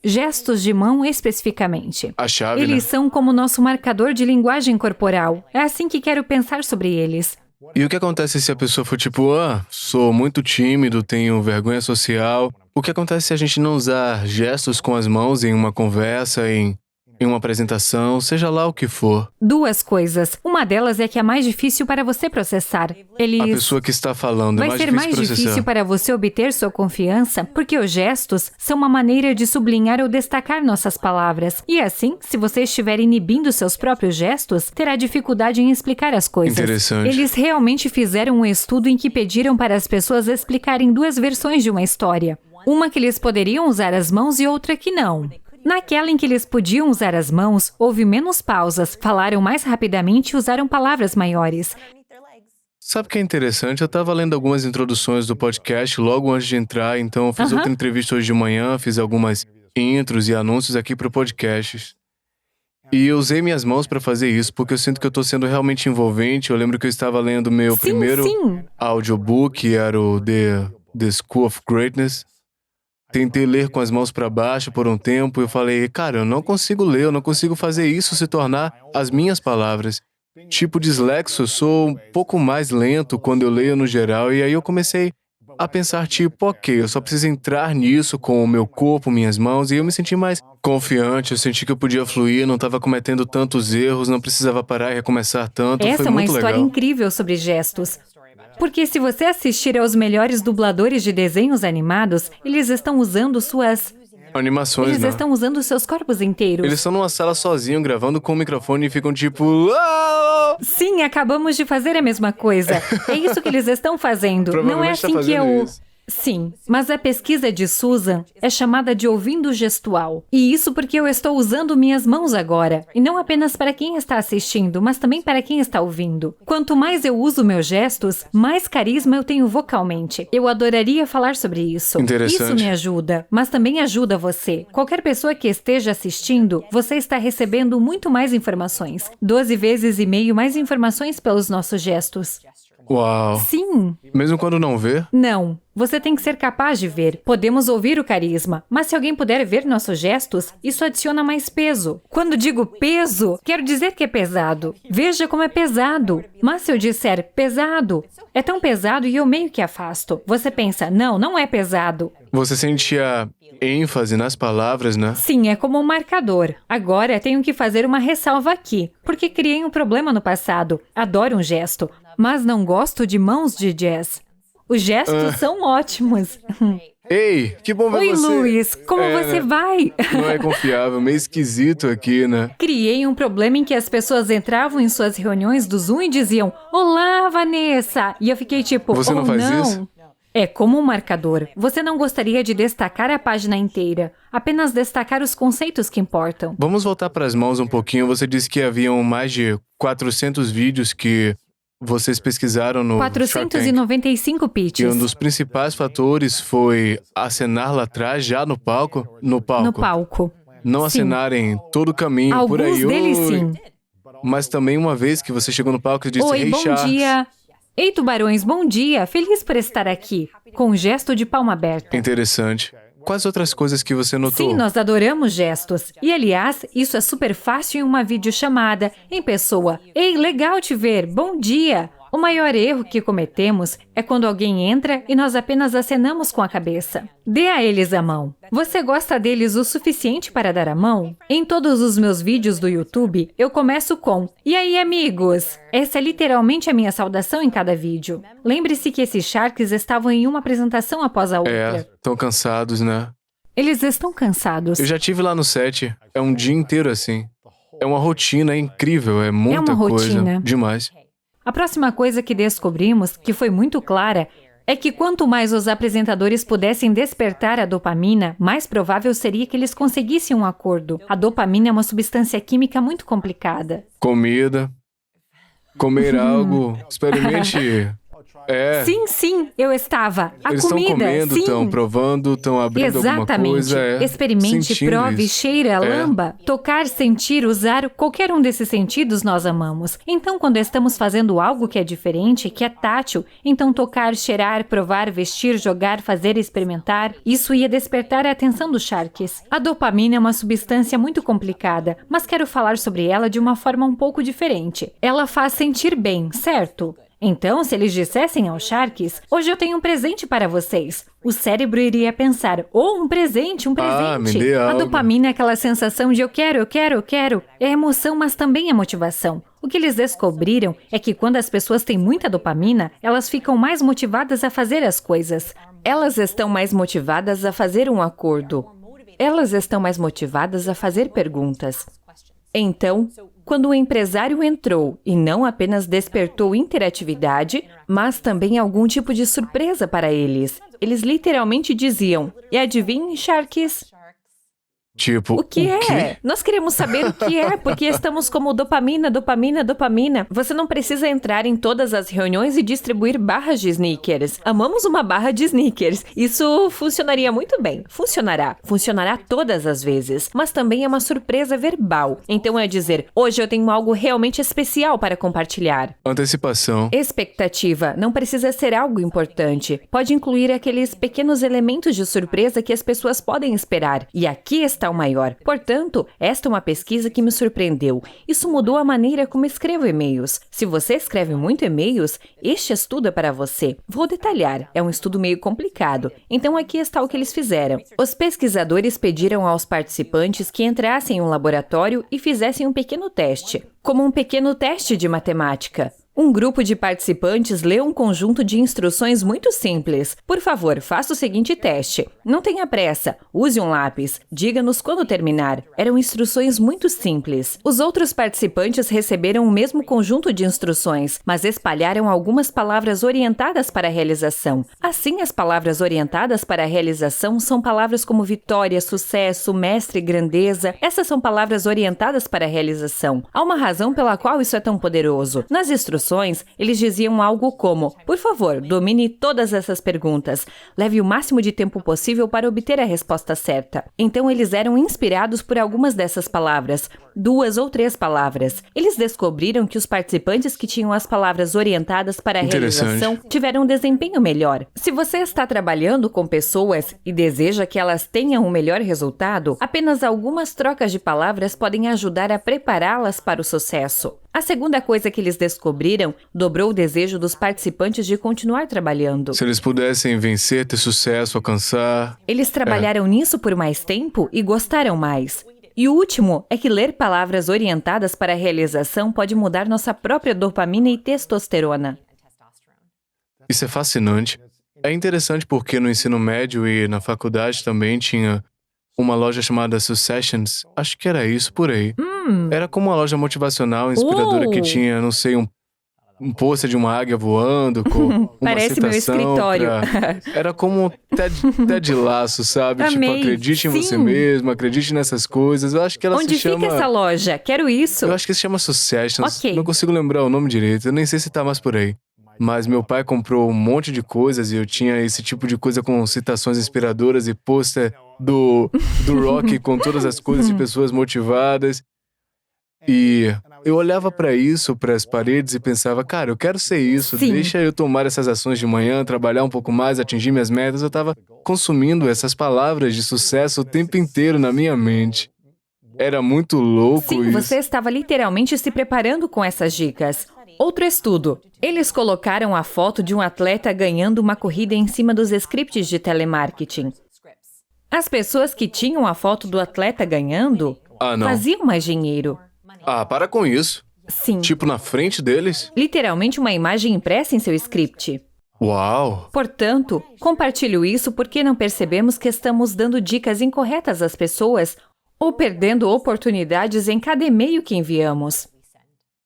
Gestos de mão especificamente. A chave, Eles são como nosso marcador de linguagem corporal. É assim que quero pensar sobre eles. E o que acontece se a pessoa for tipo: sou muito tímido, tenho vergonha social? O que acontece se a gente não usar gestos com as mãos em uma conversa, em uma apresentação, seja lá o que for? 2 coisas. Uma delas é que é mais difícil para você processar. A pessoa que está falando é Vai mais ser difícil mais processar. difícil para você obter sua confiança, porque os gestos são uma maneira de sublinhar ou destacar nossas palavras. E assim, se você estiver inibindo seus próprios gestos, terá dificuldade em explicar as coisas. Interessante. Eles realmente fizeram um estudo em que pediram para as pessoas explicarem 2 versões de uma história. Uma que eles poderiam usar as mãos e outra que não. Naquela em que eles podiam usar as mãos, houve menos pausas, falaram mais rapidamente e usaram palavras maiores. Sabe o que é interessante? Eu estava lendo algumas introduções do podcast logo antes de entrar, então eu fiz outra entrevista hoje de manhã, fiz algumas intros e anúncios aqui para o podcast. E eu usei minhas mãos para fazer isso, porque eu sinto que eu estou sendo realmente envolvente. Eu lembro que eu estava lendo meu primeiro audiobook, que era o The School of Greatness. Tentei ler com as mãos para baixo por um tempo e eu falei: cara, eu não consigo ler, eu não consigo fazer isso se tornar as minhas palavras. Tipo dislexo, eu sou um pouco mais lento quando eu leio no geral, e aí eu comecei a pensar tipo, ok, eu só preciso entrar nisso com o meu corpo, minhas mãos, e eu me senti mais confiante, eu senti que eu podia fluir, não estava cometendo tantos erros, não precisava parar e recomeçar tanto, Essa foi é uma muito história legal. incrível sobre gestos. Porque se você assistir aos melhores dubladores de desenhos animados, eles estão usando Animações, Eles não. estão usando seus corpos inteiros. Eles estão numa sala sozinhos, gravando com o microfone e ficam tipo... "Uau!" Sim, acabamos de fazer a mesma coisa. É isso que eles estão fazendo. Não é Provavelmente tá assim que fazendo eu... isso. Sim, mas a pesquisa de Susan é chamada de ouvindo gestual. E isso porque eu estou usando minhas mãos agora. E não apenas para quem está assistindo, mas também para quem está ouvindo. Quanto mais eu uso meus gestos, mais carisma eu tenho vocalmente. Eu adoraria falar sobre isso. Interessante. Isso me ajuda, mas também ajuda você. Qualquer pessoa que esteja assistindo, você está recebendo muito mais informações. 12 vezes e meio mais informações pelos nossos gestos. Uau. Sim. Mesmo quando não vê? Não. Você tem que ser capaz de ver. Podemos ouvir o carisma, mas se alguém puder ver nossos gestos, isso adiciona mais peso. Quando digo peso, quero dizer que é pesado. Veja como é pesado. Mas se eu disser pesado, é tão pesado e eu meio que afasto. Você pensa, não é pesado. Você sente a ênfase nas palavras, né? Sim, é como um marcador. Agora tenho que fazer uma ressalva aqui, porque criei um problema no passado. Adoro um gesto, mas não gosto de mãos de jazz. Os gestos são ótimos. Ei, que bom ver Oi, você. Luiz, como você vai? Não é confiável, meio esquisito aqui, né? Criei um problema em que as pessoas entravam em suas reuniões do Zoom e diziam, olá, Vanessa! E eu fiquei tipo, Você não faz isso? É como um marcador. Você não gostaria de destacar a página inteira, apenas destacar os conceitos que importam. Vamos voltar para as mãos um pouquinho. Você disse que haviam mais de 400 vídeos que vocês pesquisaram no Shark Tank. 495 pitches. E um dos principais fatores foi acenar lá atrás, já no palco? No palco. No palco. Não Sim. acenarem todo o caminho por Alguns aí. deles, Oi. sim. Mas também uma vez que você chegou no palco e disse, Oi, hey, bom Sharks. dia. Ei, tubarões, bom dia. Feliz por estar aqui. Com um gesto de palma aberta. Interessante. Quais outras coisas que você notou? Sim, nós adoramos gestos. E, aliás, isso é super fácil em uma videochamada, em pessoa. Ei, legal te ver, bom dia. O maior erro que cometemos é quando alguém entra e nós apenas acenamos com a cabeça. Dê a eles a mão. Você gosta deles o suficiente para dar a mão? Em todos os meus vídeos do YouTube, eu começo com "E aí, amigos?". Essa é literalmente a minha saudação em cada vídeo. Lembre-se que esses Sharks estavam em uma apresentação após a outra. Estão cansados, né? Eles estão cansados. Eu já tive lá no set. É um dia inteiro assim. É uma rotina, é incrível, é muita uma coisa. rotina. Demais. A próxima coisa que descobrimos, que foi muito clara, é que quanto mais os apresentadores pudessem despertar a dopamina, mais provável seria que eles conseguissem um acordo. A dopamina é uma substância química muito complicada. Comida. Comer algo. Experimente. Sim, eu estava. A Eles estão comida, comendo, sim. estão provando, estão abrindo alguma Exatamente. coisa. Experimente, Sentindo prove, isso. cheira, lamba. Tocar, sentir, usar, qualquer um desses sentidos nós amamos. Então, quando estamos fazendo algo que é diferente, que é tátil, então tocar, cheirar, provar, vestir, jogar, fazer, experimentar, isso ia despertar a atenção dos Sharks. A dopamina é uma substância muito complicada, mas quero falar sobre ela de uma forma um pouco diferente. Ela faz sentir bem, certo? Então, se eles dissessem aos Sharks, hoje eu tenho um presente para vocês, o cérebro iria pensar, um presente, um presente. me dê A algo. dopamina é aquela sensação de eu quero. É emoção, mas também é motivação. O que eles descobriram é que quando as pessoas têm muita dopamina, elas ficam mais motivadas a fazer as coisas. Elas estão mais motivadas a fazer um acordo. Elas estão mais motivadas a fazer perguntas. Então, quando o empresário entrou e não apenas despertou interatividade, mas também algum tipo de surpresa para eles, eles literalmente diziam, e adivinhem, Sharks? Tipo, O que é? quê? Nós queremos saber o que é, porque estamos como dopamina. Você não precisa entrar em todas as reuniões e distribuir barras de sneakers. Amamos uma barra de sneakers. Isso funcionaria muito bem. Funcionará todas as vezes. Mas também é uma surpresa verbal. Então é dizer, hoje eu tenho algo realmente especial para compartilhar. Antecipação. Expectativa não precisa ser algo importante. Pode incluir aqueles pequenos elementos de surpresa que as pessoas podem esperar. E aqui está o maior. Portanto, esta é uma pesquisa que me surpreendeu. Isso mudou a maneira como escrevo e-mails. Se você escreve muito e-mails, este estudo é para você. Vou detalhar. É um estudo meio complicado. Então aqui está o que eles fizeram. Os pesquisadores pediram aos participantes que entrassem em um laboratório e fizessem um pequeno teste. Como um pequeno teste de matemática. Um grupo de participantes leu um conjunto de instruções muito simples. Por favor, faça o seguinte teste. Não tenha pressa. Use um lápis. Diga-nos quando terminar. Eram instruções muito simples. Os outros participantes receberam o mesmo conjunto de instruções, mas espalharam algumas palavras orientadas para a realização. Assim, as palavras orientadas para a realização são palavras como vitória, sucesso, mestre, grandeza. Essas são palavras orientadas para a realização. Há uma razão pela qual isso é tão poderoso. Nas instruções, eles diziam algo como: por favor, domine todas essas perguntas. Leve o máximo de tempo possível para obter a resposta certa. Então, eles eram inspirados por algumas dessas palavras, 2 ou 3 palavras. Eles descobriram que os participantes que tinham as palavras orientadas para a realização tiveram um desempenho melhor. Se você está trabalhando com pessoas e deseja que elas tenham um melhor resultado, apenas algumas trocas de palavras podem ajudar a prepará-las para o sucesso. A segunda coisa que eles descobriram dobrou o desejo dos participantes de continuar trabalhando. Se eles pudessem vencer, ter sucesso, alcançar... Eles trabalharam nisso por mais tempo e gostaram mais. E o último é que ler palavras orientadas para a realização pode mudar nossa própria dopamina e testosterona. Isso é fascinante. É interessante porque no ensino médio e na faculdade também tinha uma loja chamada Successions. Acho que era isso por aí. Era como uma loja motivacional, inspiradora, que tinha, não sei, um pôster de uma águia voando com uma Parece meu escritório. Era como Ted Lasso, sabe? Amei. Tipo, acredite em Sim. você mesmo, acredite nessas coisas. Eu acho que ela Onde se chama... fica essa loja? Quero isso. Eu acho que se chama Successions. Ok. Não consigo lembrar o nome direito. Eu nem sei se tá mais por aí. Mas meu pai comprou um monte de coisas e eu tinha esse tipo de coisa com citações inspiradoras e pôster do Rock com todas as coisas de pessoas motivadas. E eu olhava pra isso, para as paredes e pensava, cara, eu quero ser isso. Sim. Deixa eu tomar essas ações de manhã, trabalhar um pouco mais, atingir minhas metas. Eu tava consumindo essas palavras de sucesso o tempo inteiro na minha mente. Era muito louco Sim, isso. você estava literalmente se preparando com essas dicas. Outro estudo. Eles colocaram a foto de um atleta ganhando uma corrida em cima dos scripts de telemarketing. As pessoas que tinham a foto do atleta ganhando Não. faziam mais dinheiro. Para com isso. Sim. Tipo, na frente deles? Literalmente uma imagem impressa em seu script. Uau! Portanto, compartilho isso porque não percebemos que estamos dando dicas incorretas às pessoas ou perdendo oportunidades em cada e-mail que enviamos.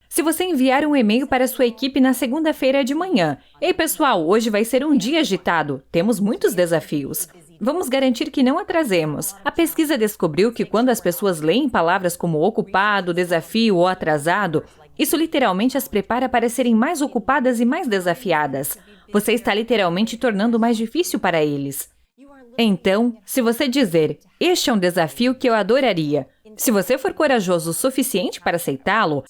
Se você enviar um e-mail para sua equipe na segunda-feira de manhã, ei pessoal, hoje vai ser um dia agitado, temos muitos desafios. Vamos garantir que não atrasemos. A pesquisa descobriu que quando as pessoas leem palavras como ocupado, desafio ou atrasado, isso literalmente as prepara para serem mais ocupadas e mais desafiadas. Você está literalmente tornando mais difícil para eles. Então, se você dizer, este é um desafio que eu adoraria, se você for corajoso o suficiente para aceitá-lo,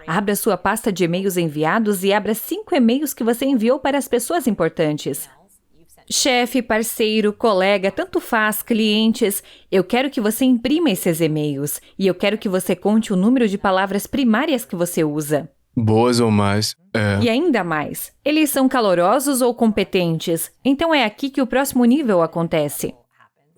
abra sua pasta de e-mails enviados e abra 5 e-mails que você enviou para as pessoas importantes. Chefe, parceiro, colega, tanto faz, clientes, eu quero que você imprima esses e-mails e eu quero que você conte o número de palavras primárias que você usa. Boas ou mais, E ainda mais, eles são calorosos ou competentes? Então é aqui que o próximo nível acontece.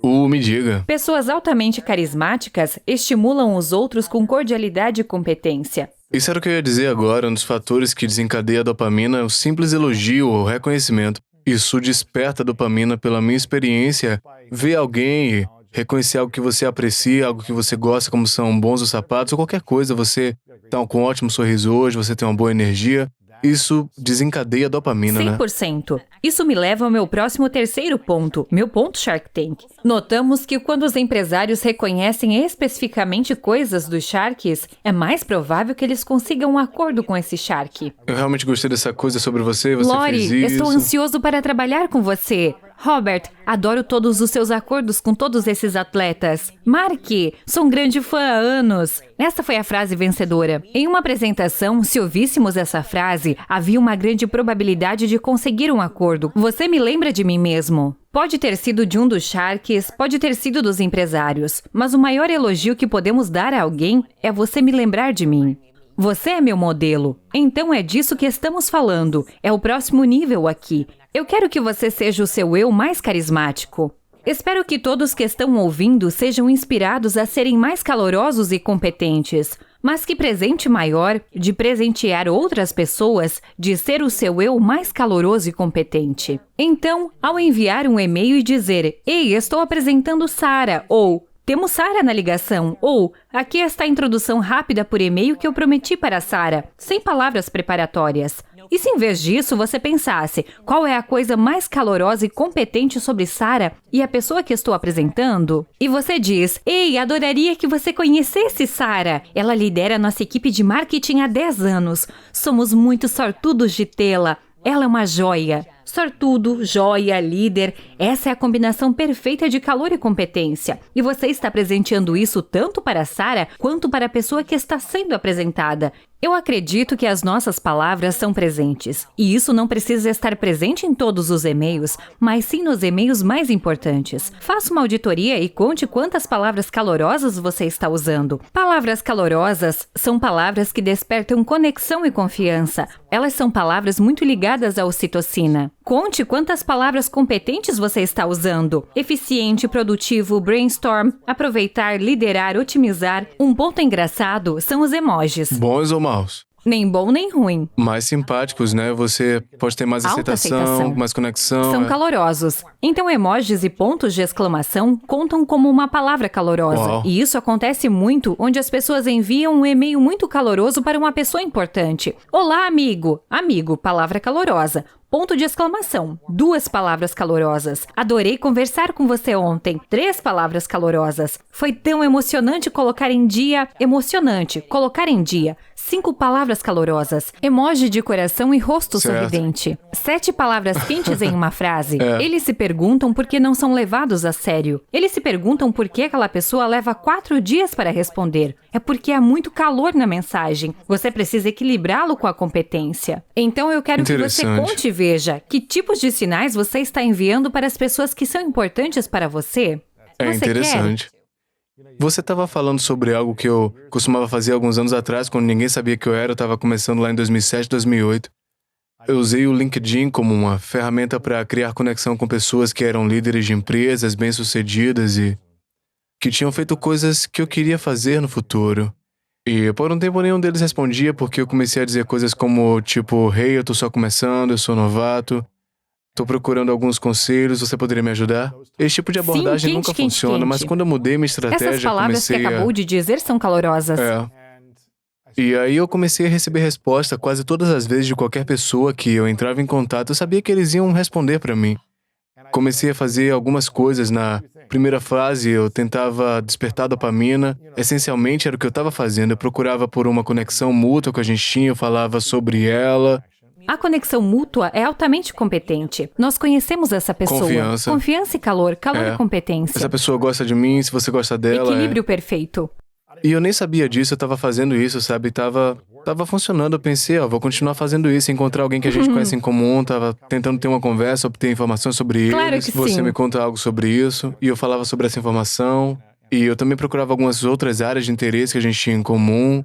Me diga. Pessoas altamente carismáticas estimulam os outros com cordialidade e competência. Isso era o que eu ia dizer agora, um dos fatores que desencadeia a dopamina é o simples elogio ou reconhecimento. Isso desperta a dopamina pela minha experiência. Ver alguém, reconhecer algo que você aprecia, algo que você gosta, como são bons os sapatos, ou qualquer coisa, você tá com um ótimo sorriso hoje, você tem uma boa energia. Isso desencadeia a dopamina, né? 100%. Isso me leva ao meu próximo terceiro ponto, meu ponto Shark Tank. Notamos que quando os empresários reconhecem especificamente coisas dos Sharks, é mais provável que eles consigam um acordo com esse Shark. Eu realmente gostei dessa coisa sobre você Lori, fez isso. estou ansioso para trabalhar com você. Robert, adoro todos os seus acordos com todos esses atletas. Mark, sou um grande fã há anos. Essa foi a frase vencedora. Em uma apresentação, se ouvíssemos essa frase, havia uma grande probabilidade de conseguir um acordo. Você me lembra de mim mesmo. Pode ter sido de um dos Sharks, pode ter sido dos empresários, mas o maior elogio que podemos dar a alguém é você me lembrar de mim. Você é meu modelo. Então é disso que estamos falando. É o próximo nível aqui. Eu quero que você seja o seu eu mais carismático. Espero que todos que estão ouvindo sejam inspirados a serem mais calorosos e competentes. Mas que presente maior de presentear outras pessoas, de ser o seu eu mais caloroso e competente. Então, ao enviar um e-mail e dizer: "Ei, estou apresentando Sarah", ou "Temos Sarah na ligação", ou "Aqui está a introdução rápida por e-mail que eu prometi para Sarah", sem palavras preparatórias. E se em vez disso você pensasse: qual é a coisa mais calorosa e competente sobre Sarah e a pessoa que estou apresentando? E você diz: "Ei, adoraria que você conhecesse Sarah. Ela lidera nossa equipe de marketing há 10 anos. Somos muito sortudos de tê-la. Ela é uma joia." Sortudo, joia, líder, essa é a combinação perfeita de calor e competência. E você está presenteando isso tanto para Sarah quanto para a pessoa que está sendo apresentada. Eu acredito que as nossas palavras são presentes. E isso não precisa estar presente em todos os e-mails, mas sim nos e-mails mais importantes. Faça uma auditoria e conte quantas palavras calorosas você está usando. Palavras calorosas são palavras que despertam conexão e confiança. Elas são palavras muito ligadas à ocitocina. Conte quantas palavras competentes você está usando. Eficiente, produtivo, brainstorm, aproveitar, liderar, otimizar. Um ponto engraçado são os emojis. Bons ou maus? Nem bom nem ruim. Mais simpáticos, né? Você pode ter mais Alta aceitação. mais conexão. São calorosos. Então, emojis e pontos de exclamação contam como uma palavra calorosa. Uau. E isso acontece muito onde as pessoas enviam um e-mail muito caloroso para uma pessoa importante. Olá, amigo. Amigo, palavra calorosa. Ponto de exclamação. 2 palavras calorosas. Adorei conversar com você ontem. 3 palavras calorosas. Foi tão emocionante colocar em dia. Emocionante. Colocar em dia. 5 palavras calorosas. Emoji de coração e rosto sorridente. 7 palavras quentes em uma frase. Eles se perguntam por que não são levados a sério. Eles se perguntam por que aquela pessoa leva 4 dias para responder. É porque há muito calor na mensagem. Você precisa equilibrá-lo com a competência. Então eu quero que você conte e veja que tipos de sinais você está enviando para as pessoas que são importantes para você. É Você interessante. Você estava falando sobre algo que eu costumava fazer alguns anos atrás, quando ninguém sabia que eu estava começando lá em 2007, 2008. Eu usei o LinkedIn como uma ferramenta para criar conexão com pessoas que eram líderes de empresas bem-sucedidas e que tinham feito coisas que eu queria fazer no futuro. E por um tempo nenhum deles respondia porque eu comecei a dizer coisas como tipo: "Hey, eu tô só começando, eu sou novato, tô procurando alguns conselhos, você poderia me ajudar?" Esse tipo de abordagem nunca funciona, mas quando eu mudei minha estratégia, Essas palavras que acabou de dizer são calorosas. E aí eu comecei a receber resposta quase todas as vezes de qualquer pessoa que eu entrava em contato. Eu sabia que eles iam responder para mim. Comecei a fazer algumas coisas. Na primeira frase, eu tentava despertar dopamina. Essencialmente, era o que eu estava fazendo. Eu procurava por uma conexão mútua que a gente tinha, eu falava sobre ela. A conexão mútua é altamente competente. Nós conhecemos essa pessoa. Confiança e calor. Calor e competência. Essa pessoa gosta de mim, se você gosta dela. Equilíbrio perfeito. E eu nem sabia disso, eu estava fazendo isso, sabe? Tava funcionando, eu pensei, vou continuar fazendo isso, encontrar alguém que a gente conhece em comum, tava tentando ter uma conversa, obter informações sobre Claro eles. que Você sim. me conta algo sobre isso, e eu falava sobre essa informação. E eu também procurava algumas outras áreas de interesse que a gente tinha em comum.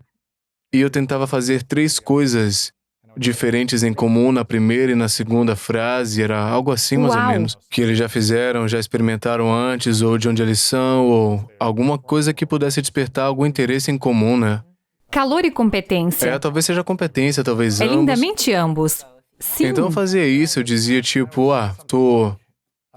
E eu tentava fazer 3 coisas diferentes em comum na primeira e na segunda frase, era algo assim mais ou menos, que eles já fizeram, já experimentaram antes, ou de onde eles são, ou alguma coisa que pudesse despertar algum interesse em comum, né? Calor e competência. Talvez seja competência, talvez ambos. Lindamente ambos. Sim. Então eu fazia isso, eu dizia tipo, tô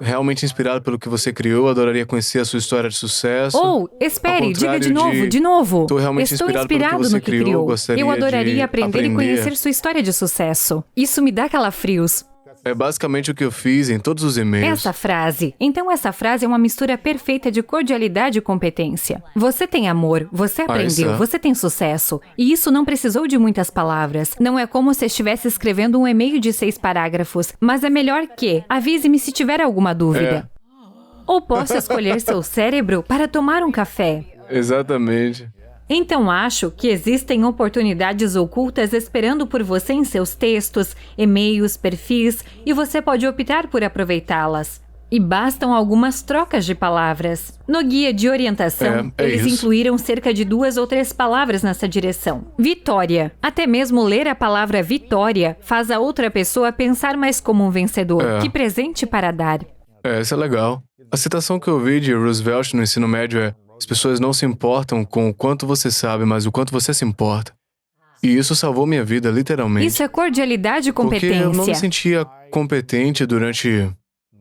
realmente inspirado pelo que você criou, adoraria conhecer a sua história de sucesso. Ou, espere, Ao diga contrário de novo. Tô realmente Estou inspirado pelo que você no que criou, gostaria Eu adoraria de aprender e conhecer sua história de sucesso. Isso me dá calafrios. É basicamente o que eu fiz em todos os e-mails. Essa frase é uma mistura perfeita de cordialidade e competência. Você tem amor, você aprendeu, você tem sucesso. E isso não precisou de muitas palavras. Não é como se estivesse escrevendo um e-mail de 6 parágrafos. Mas é melhor que avise-me se tiver alguma dúvida. Ou posso escolher seu cérebro para tomar um café. Exatamente. Então acho que existem oportunidades ocultas esperando por você em seus textos, e-mails, perfis, e você pode optar por aproveitá-las. E bastam algumas trocas de palavras. No guia de orientação, eles incluíram cerca de 2 ou 3 palavras nessa direção. Vitória. Até mesmo ler a palavra vitória faz a outra pessoa pensar mais como um vencedor. Que presente para dar. Isso é legal. A citação que eu vi de Roosevelt no ensino médio é: As pessoas não se importam com o quanto você sabe, mas o quanto você se importa. E isso salvou minha vida, literalmente. Isso é cordialidade e competência. Porque eu não me sentia competente durante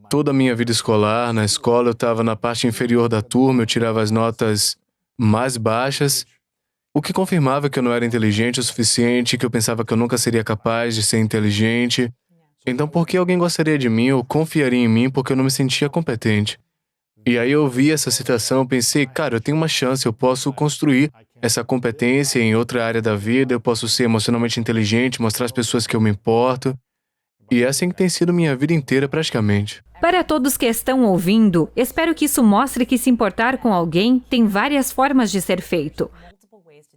toda a minha vida escolar. Na escola eu estava na parte inferior da turma, eu tirava as notas mais baixas, o que confirmava que eu não era inteligente o suficiente, que eu pensava que eu nunca seria capaz de ser inteligente. Então, por que alguém gostaria de mim ou confiaria em mim porque eu não me sentia competente? E aí eu vi essa situação, pensei, cara, eu tenho uma chance, eu posso construir essa competência em outra área da vida, eu posso ser emocionalmente inteligente, mostrar às pessoas que eu me importo. E é assim que tem sido minha vida inteira, praticamente. Para todos que estão ouvindo, espero que isso mostre que se importar com alguém tem várias formas de ser feito.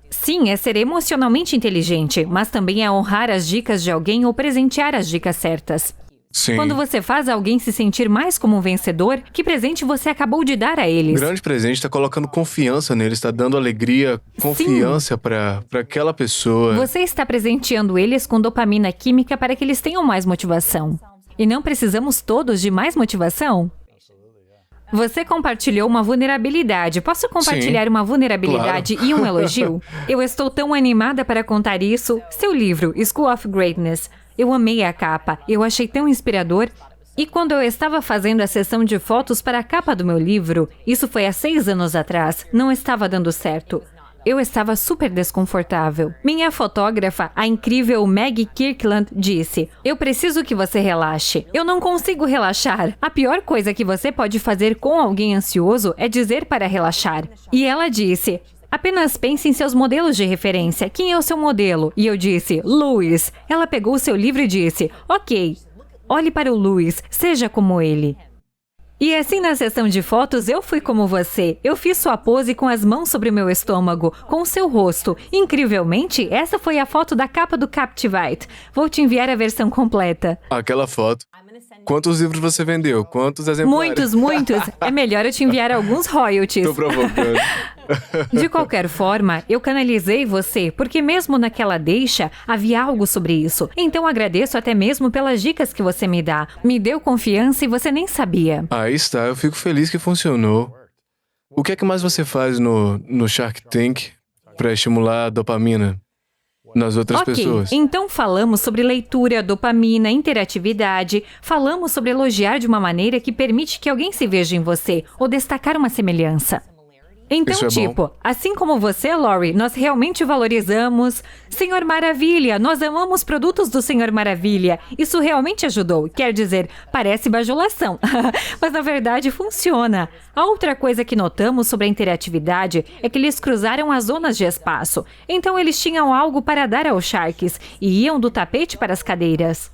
Sim, é ser emocionalmente inteligente, mas também é honrar as dicas de alguém ou presentear as dicas certas. Sim. Quando você faz alguém se sentir mais como um vencedor, que presente você acabou de dar a eles? Grande presente, está colocando confiança neles, está dando alegria, confiança para aquela pessoa. Você está presenteando eles com dopamina química para que eles tenham mais motivação. E não precisamos todos de mais motivação? Você compartilhou uma vulnerabilidade. Posso compartilhar uma vulnerabilidade e um elogio? Eu estou tão animada para contar isso. Seu livro, School of Greatness. Eu amei a capa. Eu achei tão inspirador. E quando eu estava fazendo a sessão de fotos para a capa do meu livro, isso foi há 6 anos atrás, não estava dando certo. Eu estava super desconfortável. Minha fotógrafa, a incrível Maggie Kirkland, disse: "Eu preciso que você relaxe. Eu não consigo relaxar. A pior coisa que você pode fazer com alguém ansioso é dizer para relaxar." E ela disse: "Apenas pense em seus modelos de referência. Quem é o seu modelo?" E eu disse: "Lewis." Ela pegou o seu livro e disse: "Ok, olhe para o Lewis, seja como ele." E assim na sessão de fotos eu fui como você. Eu fiz sua pose com as mãos sobre o meu estômago, com o seu rosto. Incrivelmente, essa foi a foto da capa do Captivate. Vou te enviar a versão completa. Aquela foto. Quantos livros você vendeu? Quantos exemplares? Muitos. É melhor eu te enviar alguns royalties. Tô provocando. De qualquer forma, eu canalizei você, porque mesmo naquela deixa, havia algo sobre isso. Então agradeço até mesmo pelas dicas que você me dá. Me deu confiança e você nem sabia. Aí está, eu fico feliz que funcionou. O que é que mais você faz no Shark Tank para estimular a dopamina nas outras pessoas? Então falamos sobre leitura, dopamina, interatividade, falamos sobre elogiar de uma maneira que permite que alguém se veja em você, ou destacar uma semelhança. Então, Isso é bom. assim como você, Lori, nós realmente valorizamos Senhor Maravilha, nós amamos produtos do Senhor Maravilha. Isso realmente ajudou, quer dizer, parece bajulação, mas na verdade funciona. A outra coisa que notamos sobre a interatividade é que eles cruzaram as zonas de espaço. Então eles tinham algo para dar aos Sharks e iam do tapete para as cadeiras.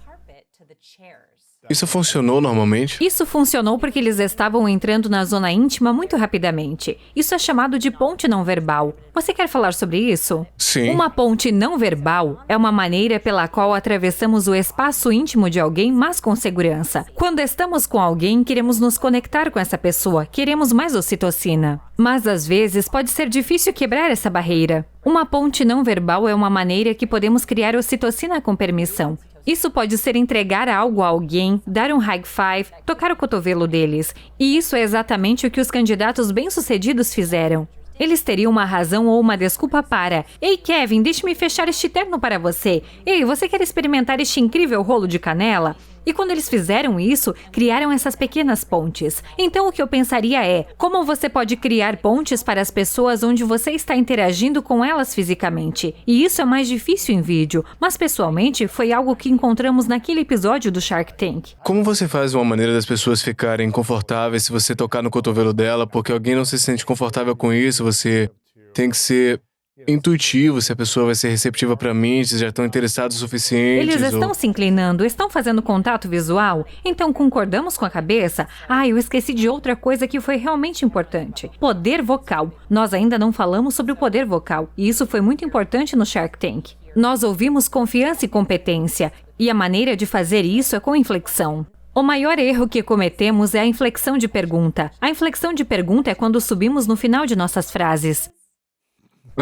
Isso funcionou normalmente? Isso funcionou porque eles estavam entrando na zona íntima muito rapidamente. Isso é chamado de ponte não verbal. Você quer falar sobre isso? Sim. Uma ponte não verbal é uma maneira pela qual atravessamos o espaço íntimo de alguém, mas com segurança. Quando estamos com alguém, queremos nos conectar com essa pessoa, queremos mais ocitocina. Mas às vezes pode ser difícil quebrar essa barreira. Uma ponte não verbal é uma maneira que podemos criar ocitocina com permissão. Isso pode ser entregar algo a alguém, dar um high five, tocar o cotovelo deles. E isso é exatamente o que os candidatos bem-sucedidos fizeram. Eles teriam uma razão ou uma desculpa para: "Ei, Kevin, deixe-me fechar este terno para você. Ei, você quer experimentar este incrível rolo de canela?" E quando eles fizeram isso, criaram essas pequenas pontes. Então o que eu pensaria é: como você pode criar pontes para as pessoas onde você está interagindo com elas fisicamente? E isso é mais difícil em vídeo, mas pessoalmente foi algo que encontramos naquele episódio do Shark Tank. Como você faz uma maneira das pessoas ficarem confortáveis se você tocar no cotovelo dela, porque alguém não se sente confortável com isso? Você tem que ser intuitivo, se a pessoa vai ser receptiva para mim, se já estão interessados o suficiente. Eles estão se inclinando, estão fazendo contato visual? Então concordamos com a cabeça? Eu esqueci de outra coisa que foi realmente importante. Poder vocal. Nós ainda não falamos sobre o poder vocal, e isso foi muito importante no Shark Tank. Nós ouvimos confiança e competência, e a maneira de fazer isso é com inflexão. O maior erro que cometemos é a inflexão de pergunta. A inflexão de pergunta é quando subimos no final de nossas frases.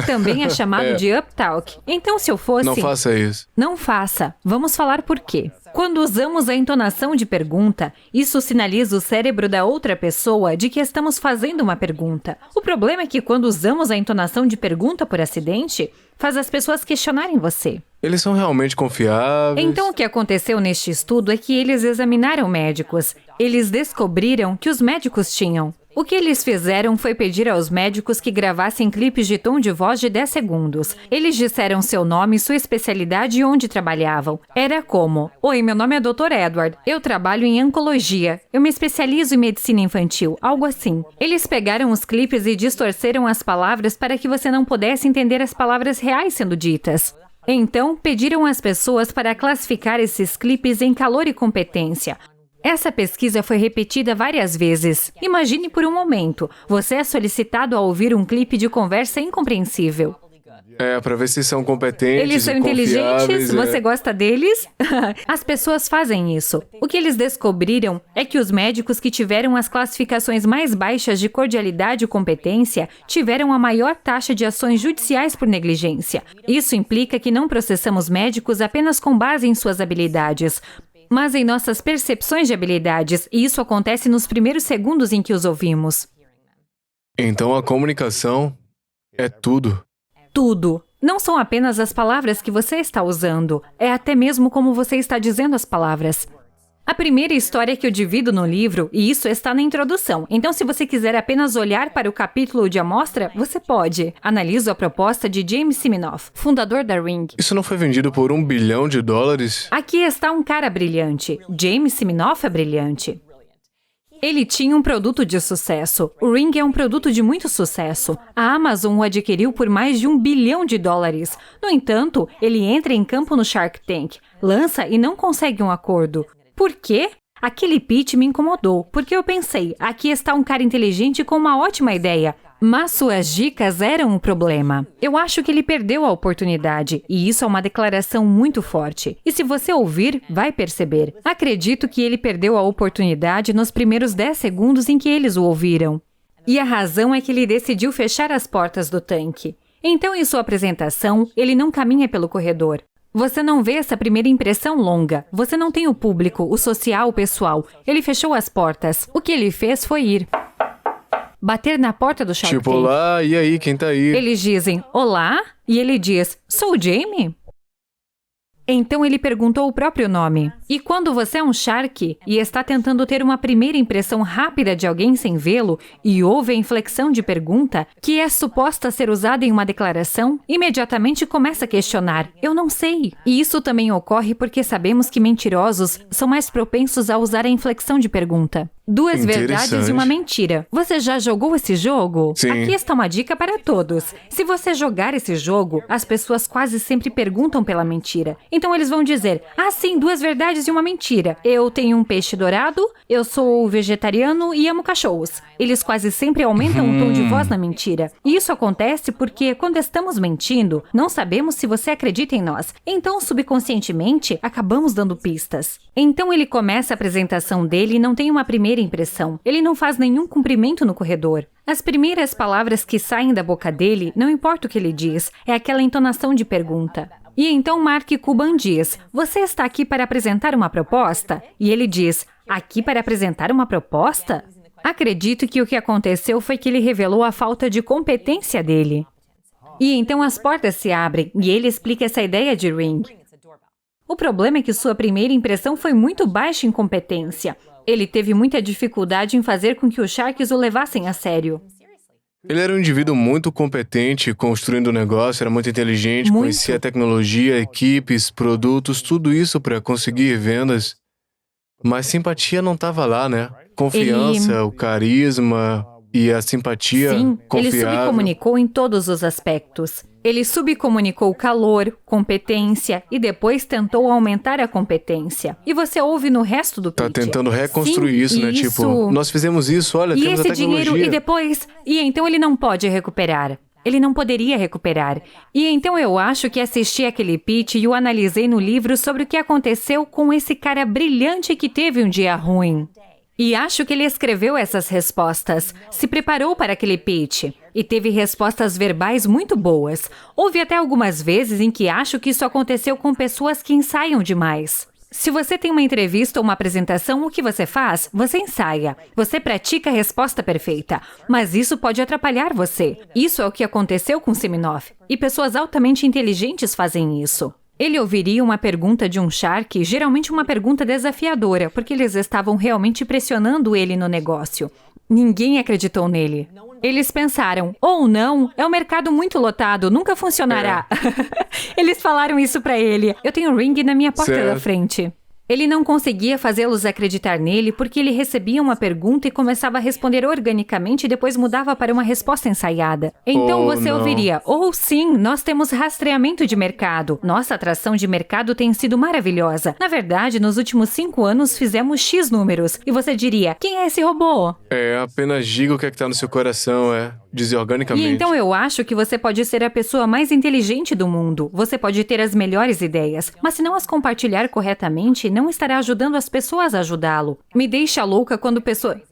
Também é chamado de uptalk. Então, se eu fosse... Não faça isso. Não faça. Vamos falar por quê. Quando usamos a entonação de pergunta, isso sinaliza o cérebro da outra pessoa de que estamos fazendo uma pergunta. O problema é que quando usamos a entonação de pergunta por acidente, faz as pessoas questionarem você. Eles são realmente confiáveis? Então, o que aconteceu neste estudo é que eles examinaram médicos. Eles descobriram que os médicos tinham. O que eles fizeram foi pedir aos médicos que gravassem clipes de tom de voz de 10 segundos. Eles disseram seu nome, sua especialidade e onde trabalhavam. Era como: Oi, meu nome é Dr. Edward. Eu trabalho em oncologia. Eu me especializo em medicina infantil. Algo assim. Eles pegaram os clipes e distorceram as palavras para que você não pudesse entender as palavras reais sendo ditas. Então, pediram às pessoas para classificar esses clipes em calor e competência. Essa pesquisa foi repetida várias vezes. Imagine por um momento, você é solicitado a ouvir um clipe de conversa incompreensível. Para ver se são competentes. Eles são e inteligentes? confiáveis, Você gosta deles? As pessoas fazem isso. O que eles descobriram é que os médicos que tiveram as classificações mais baixas de cordialidade e competência tiveram a maior taxa de ações judiciais por negligência. Isso implica que não processamos médicos apenas com base em suas habilidades, mas em nossas percepções de habilidades, e isso acontece nos primeiros segundos em que os ouvimos. Então a comunicação é tudo. Tudo. Não são apenas as palavras que você está usando, é até mesmo como você está dizendo as palavras. A primeira história que eu divido no livro, e isso está na introdução, então se você quiser apenas olhar para o capítulo de amostra, você pode. Analiso a proposta de James Siminoff, fundador da Ring. Isso não foi vendido por $1 bilhão? Aqui está um cara brilhante. James Siminoff é brilhante. Ele tinha um produto de sucesso. O Ring é um produto de muito sucesso. A Amazon o adquiriu por mais de $1 bilhão. No entanto, ele entra em campo no Shark Tank, lança e não consegue um acordo. Por quê? Aquele pitch me incomodou, porque eu pensei, aqui está um cara inteligente com uma ótima ideia, mas suas dicas eram um problema. Eu acho que ele perdeu a oportunidade, e isso é uma declaração muito forte. E se você ouvir, vai perceber. Acredito que ele perdeu a oportunidade nos primeiros 10 segundos em que eles o ouviram. E a razão é que ele decidiu fechar as portas do tanque. Então, em sua apresentação, ele não caminha pelo corredor. Você não vê essa primeira impressão longa. Você não tem o público, o social, o pessoal. Ele fechou as portas. O que ele fez foi ir. Bater na porta do Shark Tank. Tipo, olá, e aí, quem tá aí? Eles dizem, olá, e ele diz, sou o Jamie? Então ele perguntou o próprio nome. E quando você é um shark e está tentando ter uma primeira impressão rápida de alguém sem vê-lo e ouve a inflexão de pergunta, que é suposta ser usada em uma declaração, imediatamente começa a questionar, eu não sei. E isso também ocorre porque sabemos que mentirosos são mais propensos a usar a inflexão de pergunta. 2 verdades e uma mentira. Você já jogou esse jogo? Sim. Aqui está uma dica para todos. Se você jogar esse jogo, as pessoas quase sempre perguntam pela mentira. Então eles vão dizer, sim, 2 verdades e uma mentira. Eu tenho um peixe dourado, eu sou vegetariano e amo cachorros. Eles quase sempre aumentam o tom de voz na mentira. E isso acontece porque, quando estamos mentindo, não sabemos se você acredita em nós. Então, subconscientemente, acabamos dando pistas. Então ele começa a apresentação dele e não tem uma primeira impressão. Ele não faz nenhum cumprimento no corredor. As primeiras palavras que saem da boca dele, não importa o que ele diz, é aquela entonação de pergunta. E então Mark Cuban diz, você está aqui para apresentar uma proposta? E ele diz, aqui para apresentar uma proposta? Acredito que o que aconteceu foi que ele revelou a falta de competência dele. E então as portas se abrem e ele explica essa ideia de Ring. O problema é que sua primeira impressão foi muito baixa em competência. Ele teve muita dificuldade em fazer com que os Sharks o levassem a sério. Ele era um indivíduo muito competente, construindo o negócio, era muito inteligente, Muito. conhecia a tecnologia, equipes, produtos, tudo isso para conseguir vendas. Mas simpatia não estava lá, né? Confiança, o carisma e a simpatia Sim, ele confiável. subcomunicou em todos os aspectos. Ele subcomunicou calor, competência e depois tentou aumentar a competência. E você ouve no resto do pitch. Tá tentando reconstruir Sim, isso, né? Tipo, nós fizemos isso, olha, E temos a esse tecnologia. dinheiro, e depois... E então ele não pode recuperar. Ele não poderia recuperar. E então eu acho que assisti aquele pitch e o analisei no livro sobre o que aconteceu com esse cara brilhante que teve um dia ruim. E acho que ele escreveu essas respostas, se preparou para aquele pitch e teve respostas verbais muito boas. Houve até algumas vezes em que acho que isso aconteceu com pessoas que ensaiam demais. Se você tem uma entrevista ou uma apresentação, o que você faz? Você ensaia. Você pratica a resposta perfeita. Mas isso pode atrapalhar você. Isso é o que aconteceu com Siminoff. E pessoas altamente inteligentes fazem isso. Ele ouviria uma pergunta de um Shark, geralmente uma pergunta desafiadora, porque eles estavam realmente pressionando ele no negócio. Ninguém acreditou nele. Eles pensaram, ou não, é um mercado muito lotado, nunca funcionará. Eles falaram isso pra ele. Eu tenho um ring na minha porta da frente. Ele não conseguia fazê-los acreditar nele porque ele recebia uma pergunta e começava a responder organicamente e depois mudava para uma resposta ensaiada. Então você ouviria, sim, nós temos rastreamento de mercado. Nossa atração de mercado tem sido maravilhosa. Na verdade, nos últimos 5 anos fizemos X números. E você diria, quem é esse robô? Apenas diga o que está no seu coração, dizer organicamente. E então eu acho que você pode ser a pessoa mais inteligente do mundo. Você pode ter as melhores ideias. Mas se não as compartilhar corretamente, não estará ajudando as pessoas a ajudá-lo.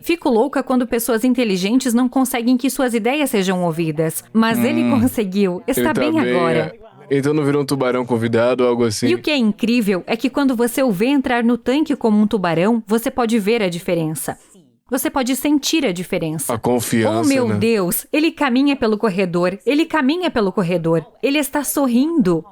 Fico louca quando pessoas inteligentes não conseguem que suas ideias sejam ouvidas. Mas ele conseguiu. Está bem agora. Então não virou um tubarão convidado ou algo assim? E o que é incrível é que quando você o vê entrar no tanque como um tubarão, você pode ver a diferença. Você pode sentir a diferença. A confiança, Oh, meu Deus! Ele caminha pelo corredor. Ele está sorrindo.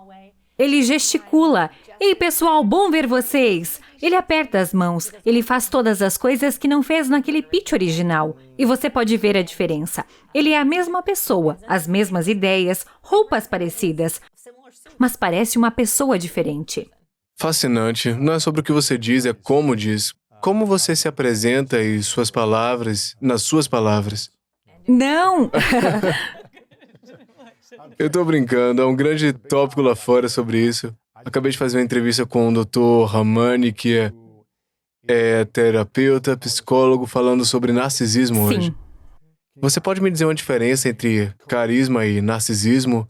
Ele gesticula. Ei, pessoal, bom ver vocês! Ele aperta as mãos. Ele faz todas as coisas que não fez naquele pitch original. E você pode ver a diferença. Ele é a mesma pessoa, as mesmas ideias, roupas parecidas, mas parece uma pessoa diferente. Fascinante. Não é sobre o que você diz, é como diz. Como você se apresenta e nas suas palavras. Não! Eu tô brincando, há um grande tópico lá fora sobre isso. Acabei de fazer uma entrevista com o Dr. Ramani, que é terapeuta, psicólogo, falando sobre narcisismo hoje. Sim. Você pode me dizer uma diferença entre carisma e narcisismo?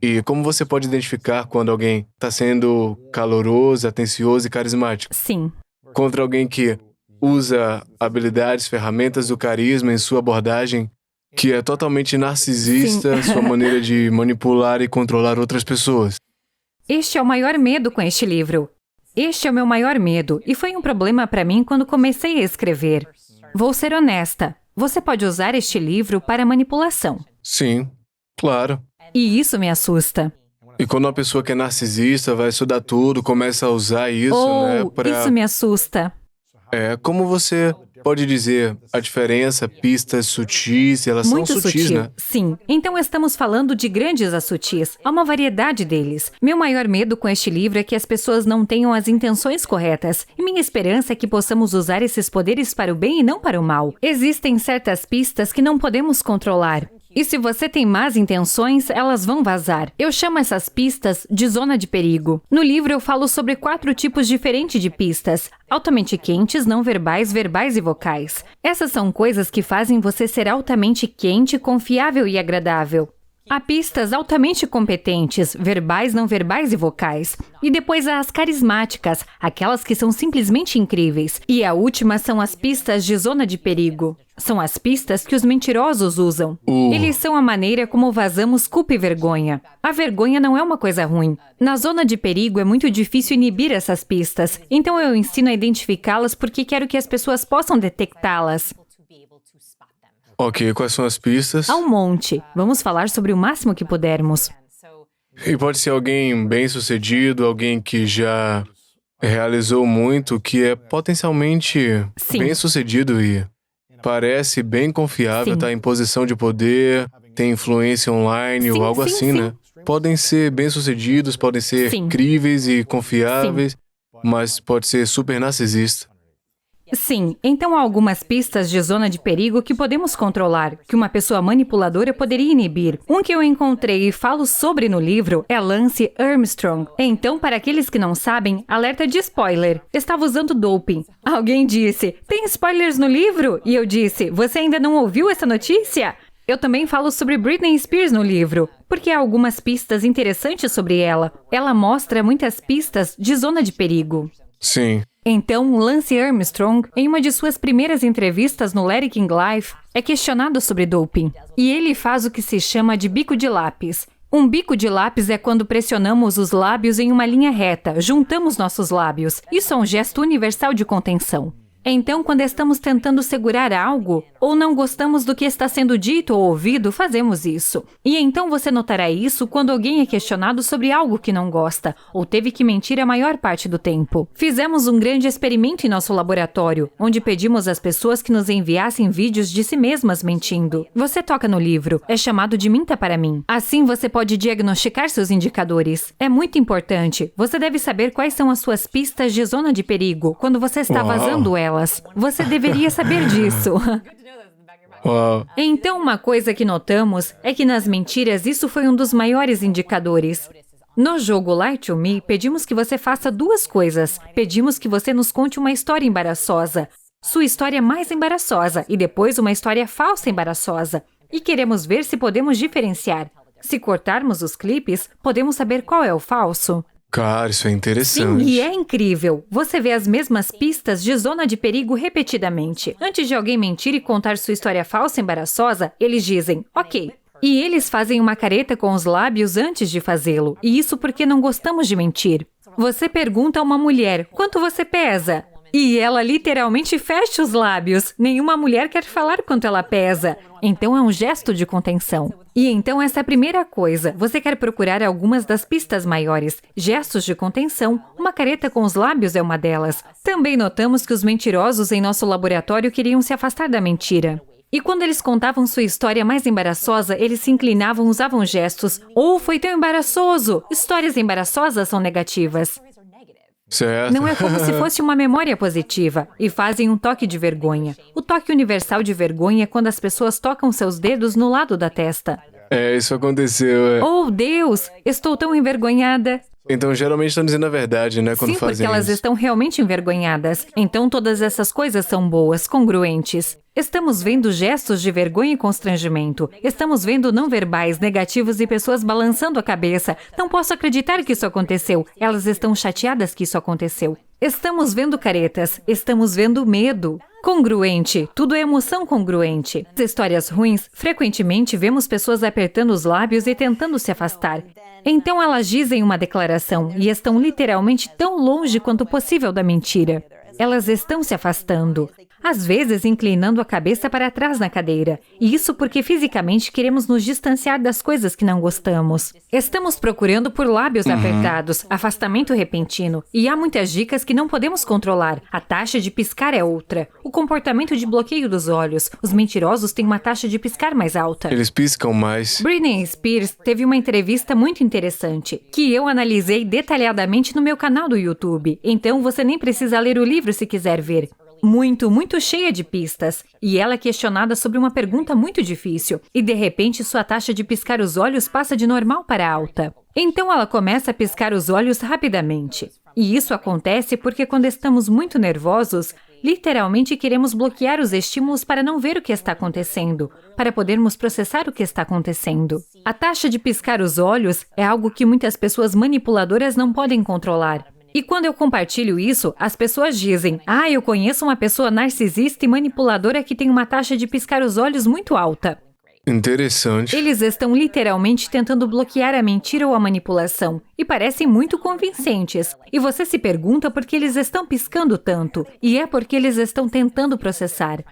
E como você pode identificar quando alguém está sendo caloroso, atencioso e carismático? Sim. Contra alguém que usa habilidades, ferramentas do carisma em sua abordagem, que é totalmente narcisista, sua maneira de manipular e controlar outras pessoas. Este é o maior medo com este livro. Este é o meu maior medo, e foi um problema para mim quando comecei a escrever. Vou ser honesta, você pode usar este livro para manipulação. Sim, claro. E isso me assusta. E quando uma pessoa que é narcisista vai estudar tudo, começa a usar isso, Isso me assusta. Como você pode dizer a diferença, pistas sutis, elas Muito são sutis, sutil, né? sim. Então estamos falando de grandes a sutis. Há uma variedade deles. Meu maior medo com este livro é que as pessoas não tenham as intenções corretas. E minha esperança é que possamos usar esses poderes para o bem e não para o mal. Existem certas pistas que não podemos controlar. E se você tem más intenções, elas vão vazar. Eu chamo essas pistas de zona de perigo. No livro eu falo sobre 4 tipos diferentes de pistas. Altamente quentes, não verbais, verbais e vocais. Essas são coisas que fazem você ser altamente quente, confiável e agradável. Há pistas altamente competentes, verbais, não verbais e vocais. E depois há as carismáticas, aquelas que são simplesmente incríveis. E a última são as pistas de zona de perigo. São as pistas que os mentirosos usam. Eles são a maneira como vazamos culpa e vergonha. A vergonha não é uma coisa ruim. Na zona de perigo é muito difícil inibir essas pistas. Então eu ensino a identificá-las porque quero que as pessoas possam detectá-las. Ok, quais são as pistas? Há um monte. Vamos falar sobre o máximo que pudermos. E pode ser alguém bem-sucedido, alguém que já realizou muito, que é potencialmente bem-sucedido e parece bem confiável, está em posição de poder, tem influência online ou algo assim, né? Podem ser bem-sucedidos, podem ser incríveis e confiáveis, mas pode ser super narcisista. Sim, então há algumas pistas de zona de perigo que podemos controlar, que uma pessoa manipuladora poderia inibir. Um que eu encontrei e falo sobre no livro é Lance Armstrong. Então, para aqueles que não sabem, alerta de spoiler. Estava usando doping. Alguém disse, tem spoilers no livro? E eu disse, você ainda não ouviu essa notícia? Eu também falo sobre Britney Spears no livro, porque há algumas pistas interessantes sobre ela. Ela mostra muitas pistas de zona de perigo. Sim. Então, Lance Armstrong, em uma de suas primeiras entrevistas no Larry King Live, é questionado sobre doping. E ele faz o que se chama de bico de lápis. Um bico de lápis é quando pressionamos os lábios em uma linha reta, juntamos nossos lábios. Isso é um gesto universal de contenção. Então, quando estamos tentando segurar algo, ou não gostamos do que está sendo dito ou ouvido, fazemos isso. E então você notará isso quando alguém é questionado sobre algo que não gosta, ou teve que mentir a maior parte do tempo. Fizemos um grande experimento em nosso laboratório, onde pedimos às pessoas que nos enviassem vídeos de si mesmas mentindo. Você toca no livro, é chamado de Minta para mim. Assim você pode diagnosticar seus indicadores. É muito importante. Você deve saber quais são as suas pistas de zona de perigo quando você está vazando elas. Você deveria saber disso. Uau. Então, uma coisa que notamos é que nas mentiras isso foi um dos maiores indicadores. No jogo Lie to Me, pedimos que você faça duas coisas. Pedimos que você nos conte uma história embaraçosa, sua história mais embaraçosa, e depois uma história falsa embaraçosa. E queremos ver se podemos diferenciar. Se cortarmos os clipes, podemos saber qual é o falso. Cara, isso é interessante. Sim, e é incrível. Você vê as mesmas pistas de zona de perigo repetidamente. Antes de alguém mentir e contar sua história falsa e embaraçosa, eles dizem, ok. E eles fazem uma careta com os lábios antes de fazê-lo. E isso porque não gostamos de mentir. Você pergunta a uma mulher, quanto você pesa? E ela literalmente fecha os lábios. Nenhuma mulher quer falar quanto ela pesa. Então é um gesto de contenção. E então essa é a primeira coisa. Você quer procurar algumas das pistas maiores. Gestos de contenção. Uma careta com os lábios é uma delas. Também notamos que os mentirosos em nosso laboratório queriam se afastar da mentira. E quando eles contavam sua história mais embaraçosa, eles se inclinavam, usavam gestos. Oh, foi tão embaraçoso! Histórias embaraçosas são negativas. Certo. Não é como se fosse uma memória positiva. E fazem um toque de vergonha. O toque universal de vergonha é quando as pessoas tocam seus dedos no lado da testa. É, isso aconteceu. Oh, Deus! Estou tão envergonhada. Então, geralmente estão dizendo a verdade, né? Quando Sim, porque fazem elas isso. estão realmente envergonhadas. Então todas essas coisas são boas, congruentes. Estamos vendo gestos de vergonha e constrangimento. Estamos vendo não verbais, negativos e pessoas balançando a cabeça. Não posso acreditar que isso aconteceu. Elas estão chateadas que isso aconteceu. Estamos vendo caretas. Estamos vendo medo. Congruente. Tudo é emoção congruente. Nas histórias ruins, frequentemente vemos pessoas apertando os lábios e tentando se afastar. Então elas dizem uma declaração e estão literalmente tão longe quanto possível da mentira. Elas estão se afastando. Às vezes inclinando a cabeça para trás na cadeira. E isso porque fisicamente queremos nos distanciar das coisas que não gostamos. Estamos procurando por lábios apertados, afastamento repentino. E há muitas dicas que não podemos controlar. A taxa de piscar é outra. O comportamento de bloqueio dos olhos. Os mentirosos têm uma taxa de piscar mais alta. Eles piscam mais. Britney Spears teve uma entrevista muito interessante, que eu analisei detalhadamente no meu canal do YouTube. Então você nem precisa ler o livro se quiser ver. Muito cheia de pistas. E ela é questionada sobre uma pergunta muito difícil. E de repente sua taxa de piscar os olhos passa de normal para alta. Então ela começa a piscar os olhos rapidamente. E isso acontece porque quando estamos muito nervosos, literalmente queremos bloquear os estímulos para não ver o que está acontecendo, para podermos processar o que está acontecendo. A taxa de piscar os olhos é algo que muitas pessoas manipuladoras não podem controlar. E quando eu compartilho isso, as pessoas dizem, eu conheço uma pessoa narcisista e manipuladora que tem uma taxa de piscar os olhos muito alta. Interessante. Eles estão literalmente tentando bloquear a mentira ou a manipulação, e parecem muito convincentes. E você se pergunta por que eles estão piscando tanto, e é porque eles estão tentando processar.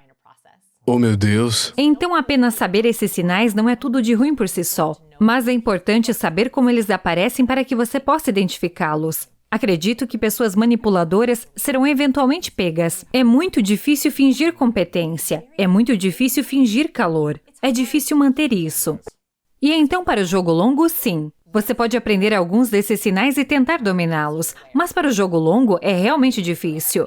Oh, meu Deus. Então apenas saber esses sinais não é tudo de ruim por si só, mas é importante saber como eles aparecem para que você possa identificá-los. Acredito que pessoas manipuladoras serão eventualmente pegas. É muito difícil fingir competência. É muito difícil fingir calor. É difícil manter isso. E então, para o jogo longo, sim. Você pode aprender alguns desses sinais e tentar dominá-los. Mas para o jogo longo, é realmente difícil.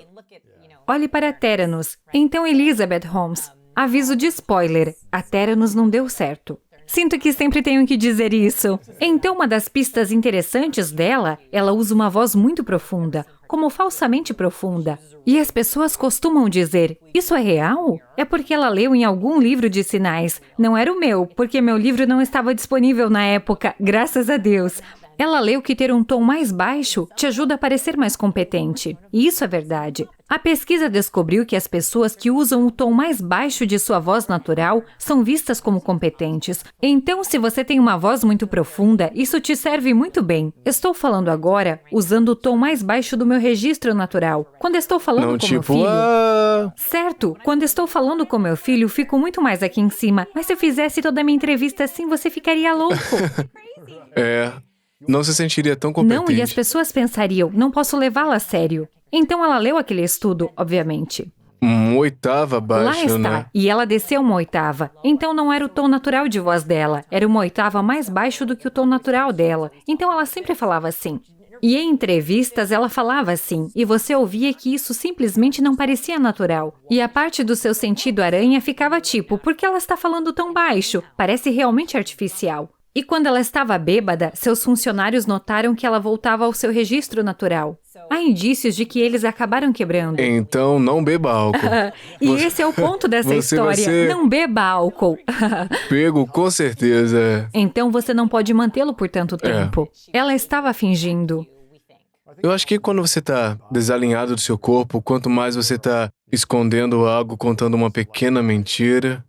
Olhe para Theranos. Então, Elizabeth Holmes. Aviso de spoiler. A Theranos não deu certo. Sinto que sempre tenho que dizer isso. Então, uma das pistas interessantes dela, ela usa uma voz muito profunda, como falsamente profunda. E as pessoas costumam dizer, isso é real? É porque ela leu em algum livro de sinais. Não era o meu, porque meu livro não estava disponível na época, graças a Deus. Ela leu que ter um tom mais baixo te ajuda a parecer mais competente. E isso é verdade. A pesquisa descobriu que as pessoas que usam o tom mais baixo de sua voz natural são vistas como competentes. Então, se você tem uma voz muito profunda, isso te serve muito bem. Estou falando agora usando o tom mais baixo do meu registro natural. Quando estou falando Não com meu tipo, filho... Certo, quando estou falando com meu filho, fico muito mais aqui em cima. Mas se eu fizesse toda a minha entrevista assim, você ficaria louco. Não se sentiria tão competente. Não, e as pessoas pensariam, não posso levá-la a sério. Então ela leu aquele estudo, obviamente. Uma oitava Lá abaixo, está, né? e ela desceu uma oitava. Então não era o tom natural de voz dela, era uma oitava mais baixo do que o tom natural dela. Então ela sempre falava assim. E em entrevistas ela falava assim, e você ouvia que isso simplesmente não parecia natural. E a parte do seu sentido aranha ficava tipo, por que ela está falando tão baixo? Parece realmente artificial. E quando ela estava bêbada, seus funcionários notaram que ela voltava ao seu registro natural. Há indícios de que eles acabaram quebrando. Então não beba álcool. E Você- esse é o ponto dessa você vai história. ser- Não beba álcool. Pego, com certeza. Então você não pode mantê-lo por tanto tempo. Ela estava fingindo. Eu acho que quando você tá desalinhado do seu corpo, quanto mais você tá escondendo algo, contando uma pequena mentira.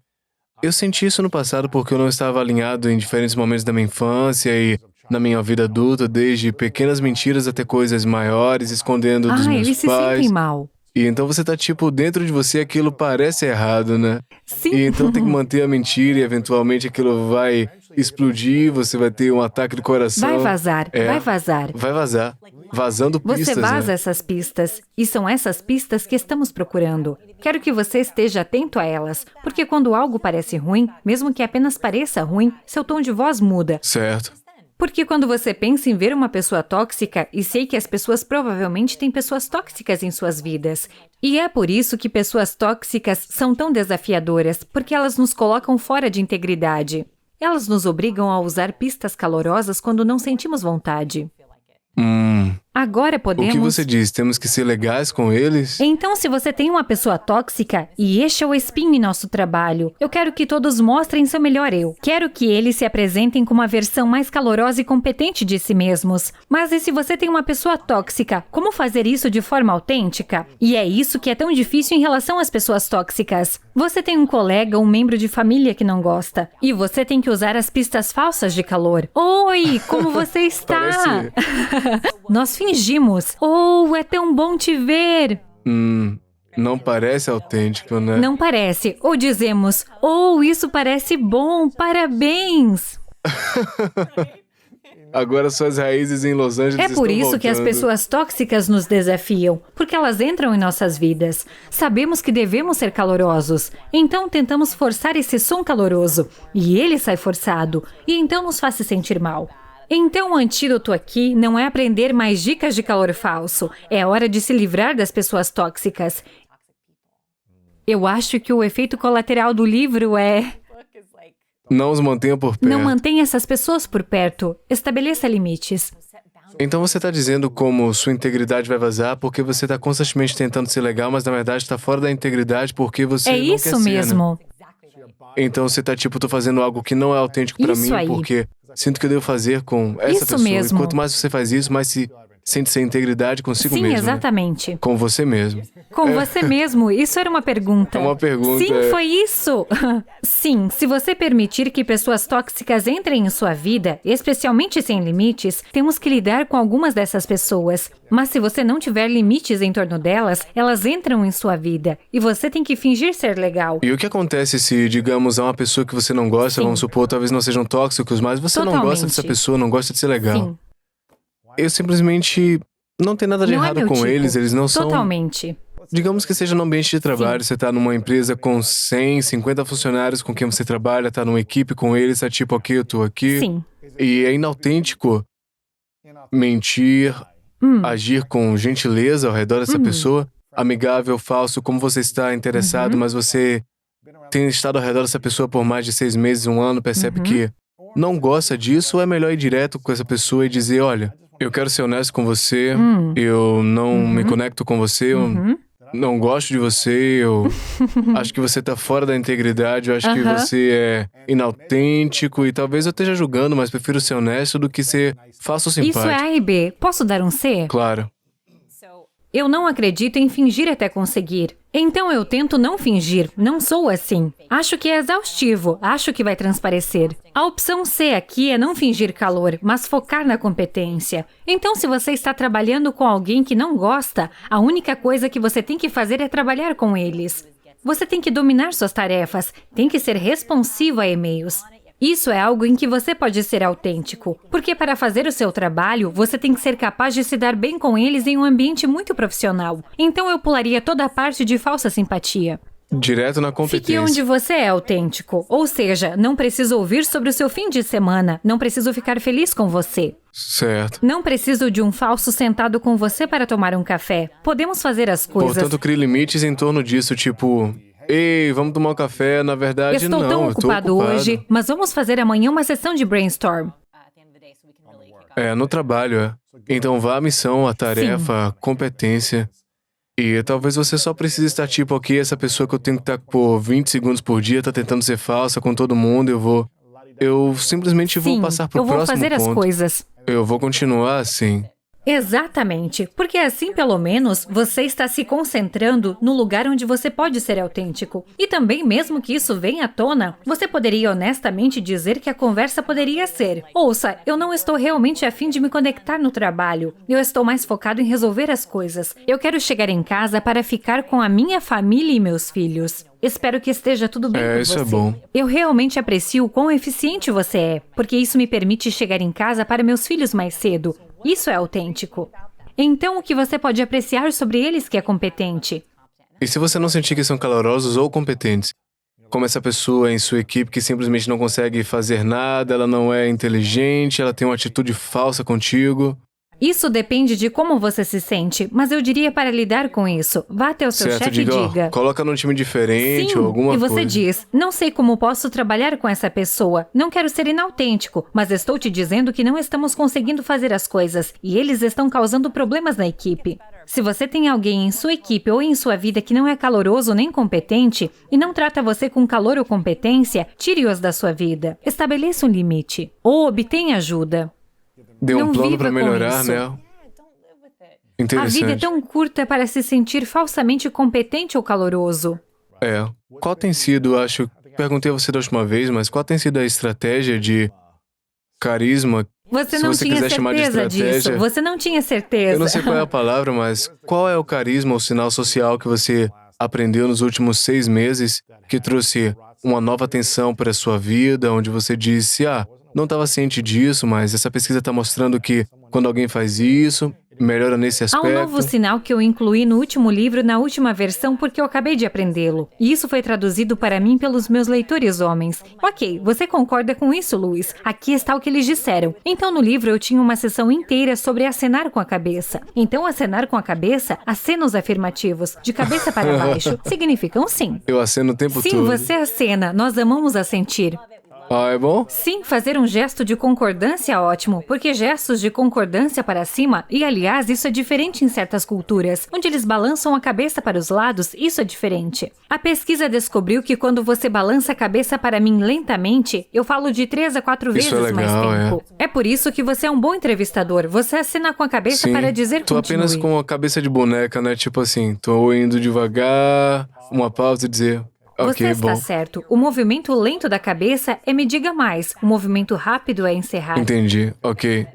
Eu senti isso no passado porque eu não estava alinhado em diferentes momentos da minha infância e na minha vida adulta, desde pequenas mentiras até coisas maiores, escondendo dos meus Eles se pais. sentem mal. E então você tá tipo, dentro de você aquilo parece errado, né? Sim. E então tem que manter a mentira e eventualmente aquilo vai explodir, você vai ter um ataque do coração. Vai vazar, É. vai vazar. Vai vazar. Vazando pistas, Você vaza né? essas pistas, e são essas pistas que estamos procurando. Quero que você esteja atento a elas, porque quando algo parece ruim, mesmo que apenas pareça ruim, seu tom de voz muda. Certo. Porque quando você pensa em ver uma pessoa tóxica, e sei que as pessoas provavelmente têm pessoas tóxicas em suas vidas. E é por isso que pessoas tóxicas são tão desafiadoras, porque elas nos colocam fora de integridade. Elas nos obrigam a usar pistas calorosas quando não sentimos vontade. Agora O podemos... que você diz? Temos que ser legais com eles? Então, se você tem uma pessoa tóxica, e este é o espinho em nosso trabalho, eu quero que todos mostrem seu melhor eu. Quero que eles se apresentem com uma versão mais calorosa e competente de si mesmos. Mas e se você tem uma pessoa tóxica, como fazer isso de forma autêntica? E é isso que é tão difícil em relação às pessoas tóxicas. Você tem um colega ou um membro de família que não gosta, e você tem que usar as pistas falsas de calor. Oi, como você está? Parece- Nós fingimos. Oh, é tão bom te ver. Não parece autêntico, né? Não parece. Ou dizemos, oh, isso parece bom, parabéns. Agora suas raízes em Los Angeles É por estão isso que as voltando. pessoas tóxicas nos desafiam, porque elas entram em nossas vidas. Sabemos que devemos ser calorosos, então tentamos forçar esse som caloroso, e ele sai forçado, e então nos faz se sentir mal. Então o antídoto aqui não é aprender mais dicas de calor falso, é hora de se livrar das pessoas tóxicas. Eu acho que o efeito colateral do livro é... Não os mantenha por perto. Não mantenha essas pessoas por perto. Estabeleça limites. Então você tá dizendo como sua integridade vai vazar porque você tá constantemente tentando ser legal, mas na verdade tá fora da integridade porque você É não quer isso ser, né? mesmo. Então você tá tipo, tô fazendo algo que não é autêntico pra Isso mim aí. porque sinto que eu devo fazer com essa Isso pessoa. mesmo. E quanto mais você faz isso, mais se sente sem integridade consigo Sim, mesmo. né? exatamente. Com você mesmo. Com você mesmo, isso era uma pergunta. É uma pergunta, Sim, é. foi isso. Sim, se você permitir que pessoas tóxicas entrem em sua vida, especialmente sem limites, temos que lidar com algumas dessas pessoas. Mas se você não tiver limites em torno delas, elas entram em sua vida e você tem que fingir ser legal. E o que acontece se, digamos, há uma pessoa que você não gosta, Sim. vamos supor, talvez não sejam tóxicos, mas você não Totalmente. gosta dessa pessoa, não gosta de ser legal. Sim, Eu simplesmente não tem nada de não é errado meu com tipo. eles não são... Totalmente. Digamos que seja no ambiente de trabalho, você tá numa empresa com 100, 50 funcionários com quem você trabalha, tá numa equipe com eles, tá tipo, aqui, eu tô aqui. Sim. E é inautêntico mentir, agir com gentileza ao redor dessa pessoa, amigável, falso, como você está interessado, mas você tem estado ao redor dessa pessoa por mais de 6 meses, 1 ano, percebe que não gosta disso, ou é melhor ir direto com essa pessoa e dizer, olha, eu quero ser honesto com você, eu não me conecto com você, não gosto de você, eu acho que você tá fora da integridade, eu acho que Aham. você é inautêntico e talvez eu esteja julgando, mas prefiro ser honesto do que ser falso ou Isso é simpático. A e B. Posso dar um C? Claro. Eu não acredito em fingir até conseguir. Então eu tento não fingir, não sou assim. Acho que é exaustivo, acho que vai transparecer. A opção C aqui é não fingir calor, mas focar na competência. Então, se você está trabalhando com alguém que não gosta, a única coisa que você tem que fazer é trabalhar com eles. Você tem que dominar suas tarefas, tem que ser responsivo a e-mails. Isso é algo em que você pode ser autêntico, porque para fazer o seu trabalho, você tem que ser capaz de se dar bem com eles em um ambiente muito profissional. Então eu pularia toda a parte de falsa simpatia. Direto na Fique competência. onde você é autêntico, ou seja, não preciso ouvir sobre o seu fim de semana, não preciso ficar feliz com você. Certo. Não preciso de um falso sentado com você para tomar um café. Podemos fazer as coisas. Portanto, crie limites em torno disso, tipo... Ei, vamos tomar um café, na verdade Estou não, tão eu tô ocupado ocupado. hoje, mas vamos fazer amanhã uma sessão de brainstorm. É, no trabalho, é. Então vá à missão, à tarefa, à competência. E talvez você só precise estar tipo, ok, essa pessoa que eu tenho que estar por 20 segundos por dia tá tentando ser falsa com todo mundo, eu simplesmente vou Sim, passar pro eu vou próximo fazer as ponto. coisas. Eu vou continuar assim. Exatamente, porque assim pelo menos você está se concentrando no lugar onde você pode ser autêntico. E também, mesmo que isso venha à tona, você poderia honestamente dizer que a conversa poderia ser: ouça, eu não estou realmente a fim de me conectar no trabalho. Eu estou mais focado em resolver as coisas. Eu quero chegar em casa para ficar com a minha família e meus filhos. Espero que esteja tudo bem com Isso você. é bom. Eu realmente aprecio o quão eficiente você é, porque isso me permite chegar em casa para meus filhos mais cedo. Isso é autêntico. Então, o que você pode apreciar sobre eles que é competente? E se você não sentir que são calorosos ou competentes, como essa pessoa em sua equipe que simplesmente não consegue fazer nada, ela não é inteligente, ela tem uma atitude falsa contigo. Isso depende de como você se sente, mas eu diria para lidar com isso. Vá até o seu Certo, chefe e diga, ó, diga. coloca num time diferente Sim, ou alguma e você coisa. diz, não sei como posso trabalhar com essa pessoa, não quero ser inautêntico, mas estou te dizendo que não estamos conseguindo fazer as coisas e eles estão causando problemas na equipe. Se você tem alguém em sua equipe ou em sua vida que não é caloroso nem competente e não trata você com calor ou competência, tire-os da sua vida. Estabeleça um limite ou obtenha ajuda. Dê um Não plano viva pra com melhorar, isso. né? A Interessante. vida é tão curta para se sentir falsamente competente ou caloroso. É. Qual tem sido, acho, perguntei a você da última vez, mas qual tem sido a estratégia de carisma? Você Se não você tinha quiser chamar de certeza disso. estratégia- Você não tinha certeza. Eu não sei qual é a palavra, mas qual é o carisma ou sinal social que você aprendeu nos últimos 6 meses que trouxe uma nova atenção para a sua vida, onde você disse, não estava ciente disso, mas essa pesquisa está mostrando que quando alguém faz isso, melhora nesse Há aspecto. um novo sinal que eu incluí no último livro, na última versão, porque eu acabei de aprendê-lo. E isso foi traduzido para mim pelos meus leitores homens. Ok, você concorda com isso, Luiz? Aqui está o que eles disseram. Então, no livro, eu tinha uma sessão inteira sobre acenar com a cabeça. Então, acenar com a cabeça, acenos afirmativos, de cabeça para baixo, significam sim. Eu aceno o tempo Sim, todo. você acena. Nós amamos assentir. É bom? Sim, fazer um gesto de concordância é ótimo, porque gestos de concordância para cima, e aliás, isso é diferente em certas culturas, onde eles balançam a cabeça para os lados, isso é diferente. A pesquisa descobriu que quando você balança a cabeça para mim lentamente, eu falo de 3 a 4 vezes Isso é mais legal, tempo. É por isso que você é um bom entrevistador, você acena com a cabeça Sim, para dizer tô continue. apenas com a cabeça de boneca, né? Tipo assim, tô indo devagar, uma pausa e dizer, Você ok, está bom. certo, o movimento lento da cabeça é me diga mais, o movimento rápido é encerrar. Entendi, ok.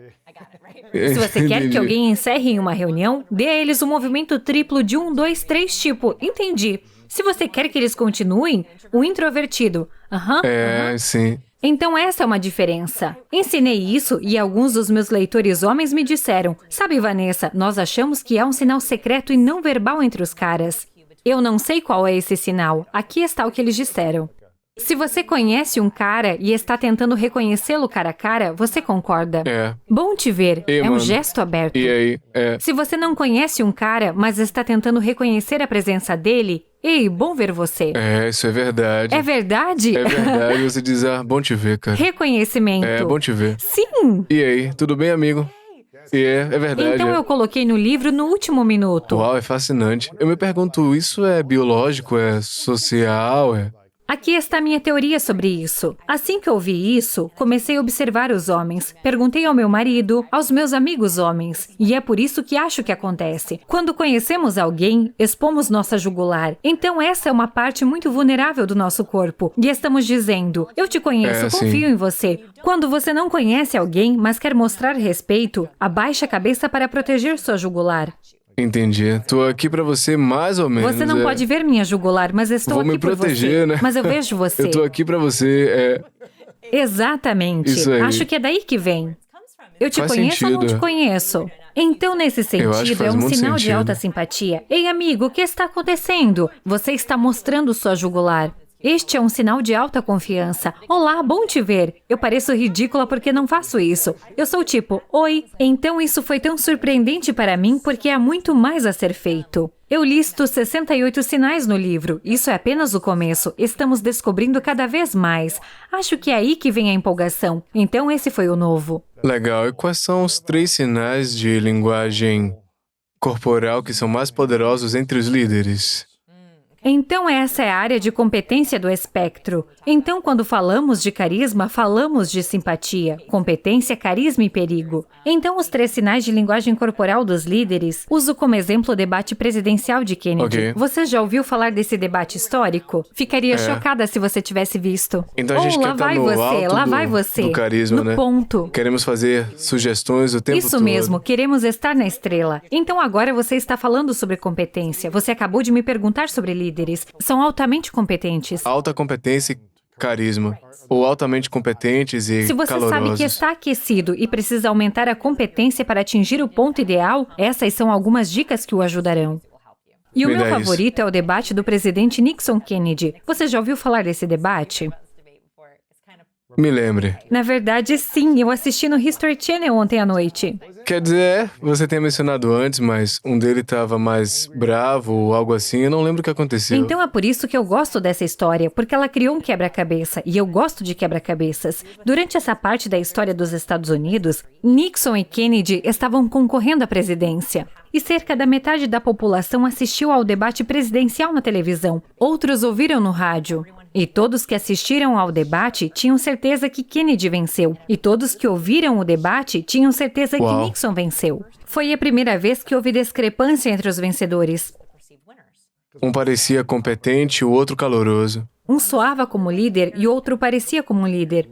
Se você quer Entendi. que alguém encerre em uma reunião, dê a eles um movimento triplo de 1, 2, 3, tipo, entendi. Se você quer que eles continuem, o introvertido. Aham. Sim. Então essa é uma diferença. Ensinei isso e alguns dos meus leitores homens me disseram, sabe, Vanessa, nós achamos que há um sinal secreto e não verbal entre os caras. Eu não sei qual é esse sinal. Aqui está o que eles disseram. Se você conhece um cara e está tentando reconhecê-lo cara a cara, você concorda. Bom te ver. E, É um mano, gesto aberto. E aí, Se você não conhece um cara, mas está tentando reconhecer a presença dele, ei, bom ver você. isso é verdade. É verdade? É verdade, você diz, bom te ver, cara. Reconhecimento. É bom te ver. Sim. E aí, tudo bem, amigo? E é verdade. Então eu coloquei no livro no último minuto. Uau, é fascinante. Eu me pergunto, isso é biológico, é social, é... Aqui está a minha teoria sobre isso. Assim que eu vi isso, comecei a observar os homens. Perguntei ao meu marido, aos meus amigos homens. E é por isso que acho que acontece. Quando conhecemos alguém, expomos nossa jugular. Então essa é uma parte muito vulnerável do nosso corpo. E estamos dizendo, eu te conheço, confio em você. Quando você não conhece alguém, mas quer mostrar respeito, abaixa a cabeça para proteger sua jugular. Entendi. Tô aqui pra você mais ou menos. Você não pode ver minha jugular, mas estou aqui por proteger, você. Né? Mas eu vejo você. Eu tô aqui pra você, Exatamente. Isso aí. Acho que é daí que vem. Eu te Faz conheço ou não te sentido. conheço? Então, nesse Eu acho que sentido, é faz um muito sinal de sentido. alta simpatia. Ei, amigo, o que está acontecendo? Você está mostrando sua jugular. Este é um sinal de alta confiança. Olá, bom te ver. Eu pareço ridícula porque não faço isso. Eu sou tipo, oi. Então isso foi tão surpreendente para mim porque há muito mais a ser feito. Eu listo 68 sinais no livro. Isso é apenas o começo. Estamos descobrindo cada vez mais. Acho que é aí que vem a empolgação. Então esse foi o novo. Legal. E quais são os 3 sinais de linguagem corporal que são mais poderosos entre os líderes? Então essa é a área de competência do espectro. Então quando falamos de carisma, falamos de simpatia, competência, carisma e perigo. Então os 3 sinais de linguagem corporal dos líderes, uso como exemplo o debate presidencial de Kennedy. Ok. Você já ouviu falar desse debate histórico? Ficaria chocada se você tivesse visto. Então a gente quer lá estar vai no você, alto lá vai você. do carisma, no né? ponto. Queremos fazer sugestões o tempo Isso todo. mesmo, queremos estar na estrela. Então agora você está falando sobre competência. Você acabou de me perguntar sobre líderes. São altamente competentes. Alta competência e carisma. Ou altamente competentes e Se você calorosos. sabe que está aquecido e precisa aumentar a competência para atingir o ponto ideal, essas são algumas dicas que o ajudarão. E o Me meu dá isso. favorito é o debate do presidente Nixon Kennedy. Você já ouviu falar desse debate? Me lembre. Na verdade, sim, eu assisti no History Channel ontem à noite. Quer dizer, você tinha mencionado antes, mas um dele estava mais bravo ou algo assim. Eu não lembro o que aconteceu. Então é por isso que eu gosto dessa história, porque ela criou um quebra-cabeça, e eu gosto de quebra-cabeças. Durante essa parte da história dos Estados Unidos, Nixon e Kennedy estavam concorrendo à presidência. E cerca da metade da população assistiu ao debate presidencial na televisão. Outros ouviram no rádio. E todos que assistiram ao debate tinham certeza que Kennedy venceu. E todos que ouviram o debate tinham certeza que Nixon venceu. Foi a primeira vez que houve discrepância entre os vencedores. Um parecia competente, o outro caloroso. Um soava como líder e outro parecia como um líder.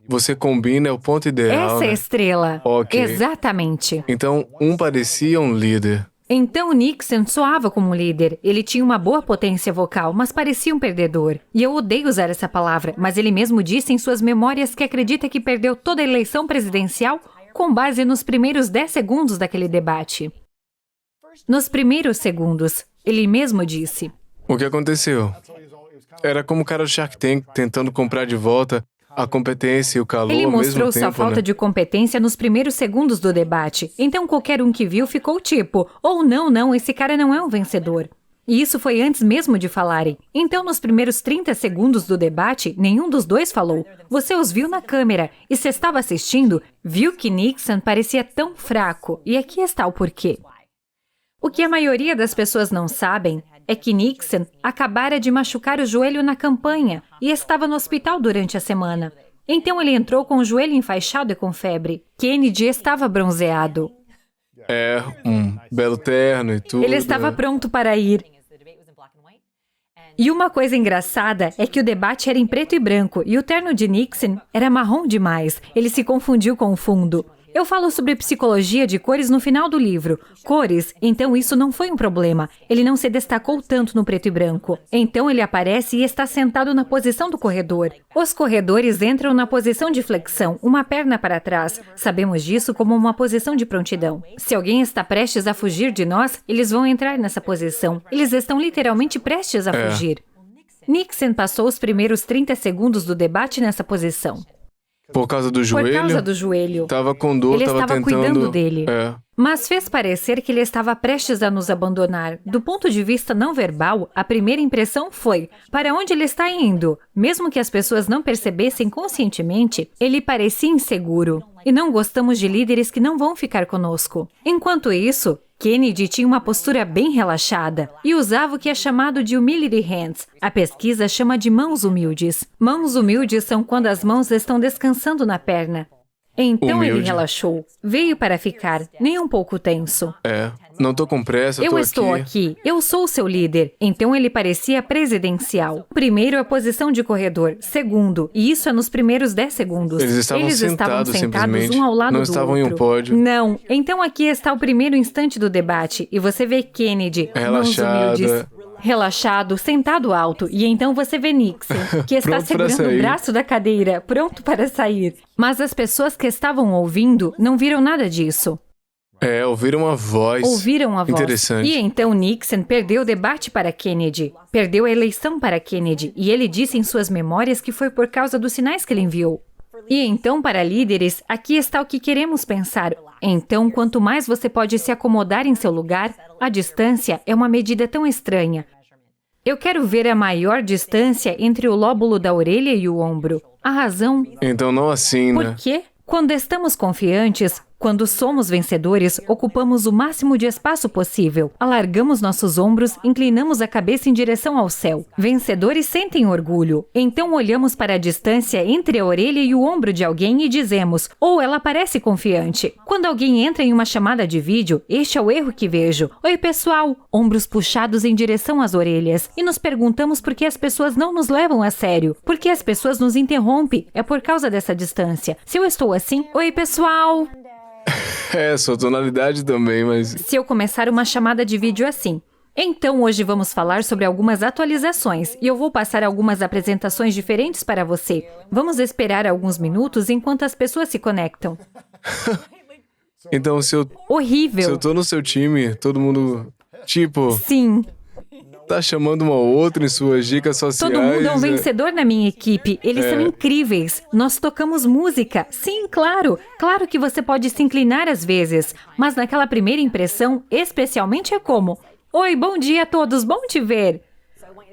Você combina, é o ponto ideal, Essa é a né? estrela. Ok. Exatamente. Então, um parecia um líder. Então Nixon soava como um líder. Ele tinha uma boa potência vocal, mas parecia um perdedor. E eu odeio usar essa palavra, mas ele mesmo disse em suas memórias que acredita que perdeu toda a eleição presidencial com base nos primeiros 10 segundos daquele debate. Nos primeiros segundos, ele mesmo disse. O que aconteceu? Era como o cara do Shark Tank tentando comprar de volta a competência e o calor Ele ao mesmo mostrou tempo, sua falta né? de competência nos primeiros segundos do debate. Então qualquer um que viu ficou tipo, não, esse cara não é um vencedor. E isso foi antes mesmo de falarem. Então nos primeiros 30 segundos do debate, nenhum dos dois falou. Você os viu na câmera e se estava assistindo, viu que Nixon parecia tão fraco. E aqui está o porquê. O que a maioria das pessoas não sabem é que Nixon acabara de machucar o joelho na campanha e estava no hospital durante a semana. Então ele entrou com o joelho enfaixado e com febre. Kennedy estava bronzeado. É, um belo terno e tudo. Ele estava pronto para ir. E uma coisa engraçada é que o debate era em preto e branco e o terno de Nixon era marrom demais. Ele se confundiu com o fundo. Eu falo sobre psicologia de cores no final do livro. Cores, então isso não foi um problema. Ele não se destacou tanto no preto e branco. Então ele aparece e está sentado na posição do corredor. Os corredores entram na posição de flexão, uma perna para trás. Sabemos disso como uma posição de prontidão. Se alguém está prestes a fugir de nós, eles vão entrar nessa posição. Eles estão literalmente prestes a fugir. Nixon passou os primeiros 30 segundos do debate nessa posição. Por causa do joelho? Por causa do joelho. Tava com dor, Ele tava estava tentando... cuidando dele. É. Mas fez parecer que ele estava prestes a nos abandonar. Do ponto de vista não verbal, a primeira impressão foi: para onde ele está indo? Mesmo que as pessoas não percebessem conscientemente, ele parecia inseguro. e não gostamos de líderes que não vão ficar conosco. Enquanto isso, Kennedy tinha uma postura bem relaxada e usava o que é chamado de humility hands. A pesquisa chama de mãos humildes. Mãos humildes são quando as mãos estão descansando na perna. Então ele Humilde. relaxou. Veio para ficar, nem um pouco tenso. Não tô com pressa, Eu tô estou aqui. Eu sou o seu líder. Então ele parecia presidencial. Primeiro, a posição de corredor. Segundo, e isso é nos primeiros 10 segundos. Eles estavam sentados, simplesmente. um ao lado Não do estavam em um outro. pódio. Não. Então aqui está o primeiro instante do debate. E você vê Kennedy, mãos Relaxada. humildes, relaxado, sentado alto. E então você vê Nixon, que está Pronto para segurando o sair. braço da cadeira, pronto para sair. Mas as pessoas que estavam ouvindo não viram nada disso. Ouviram uma voz. Ouviram a voz. Interessante. E então Nixon perdeu o debate para Kennedy. Perdeu a eleição para Kennedy. E ele disse em suas memórias que foi por causa dos sinais que ele enviou. E então, para líderes, aqui está o que queremos pensar. Então, quanto mais você pode se acomodar em seu lugar, a distância é uma medida tão estranha. Eu quero ver a maior distância entre o lóbulo da orelha e o ombro. A razão... Então não assim, né? Por quê? Quando estamos confiantes, quando somos vencedores, ocupamos o máximo de espaço possível. Alargamos nossos ombros, inclinamos a cabeça em direção ao céu. Vencedores sentem orgulho. Então olhamos para a distância entre a orelha e o ombro de alguém e dizemos, ou ela parece confiante. Quando alguém entra em uma chamada de vídeo, este é o erro que vejo. Oi, pessoal! Ombros puxados em direção às orelhas. E nos perguntamos por que as pessoas não nos levam a sério. Por que as pessoas nos interrompem? É por causa dessa distância. Se eu estou assim, oi, pessoal! Sua tonalidade também, mas... Se eu começar uma chamada de vídeo assim. Então, hoje vamos falar sobre algumas atualizações e eu vou passar algumas apresentações diferentes para você. Vamos esperar alguns minutos enquanto as pessoas se conectam. Então, se eu Horrível. tô no seu time, todo mundo, tipo, Sim, tá chamando um ao outro em suas dicas sociais. todo mundo é um vencedor na minha equipe. Eles são incríveis. Nós tocamos música. Sim, claro. Claro que você pode se inclinar às vezes. Mas naquela primeira impressão, especialmente é como... Oi, bom dia a todos, bom te ver.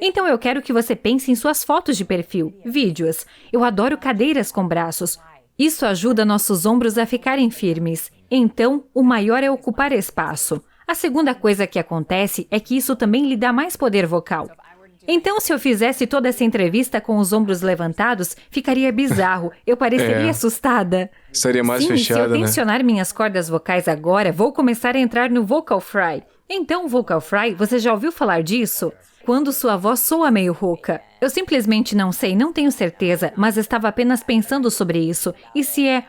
Então eu quero que você pense em suas fotos de perfil, vídeos. Eu adoro cadeiras com braços. Isso ajuda nossos ombros a ficarem firmes. Então, o maior é ocupar espaço. A segunda coisa que acontece é que isso também lhe dá mais poder vocal. Então, se eu fizesse toda essa entrevista com os ombros levantados, ficaria bizarro. Eu pareceria assustada. Estaria mais Sim, fechada, se eu né? tensionar minhas cordas vocais agora, vou começar a entrar no vocal fry. Então, vocal fry, você já ouviu falar disso? Quando sua voz soa meio rouca. Eu simplesmente não sei, não tenho certeza, mas estava apenas pensando sobre isso. E se é...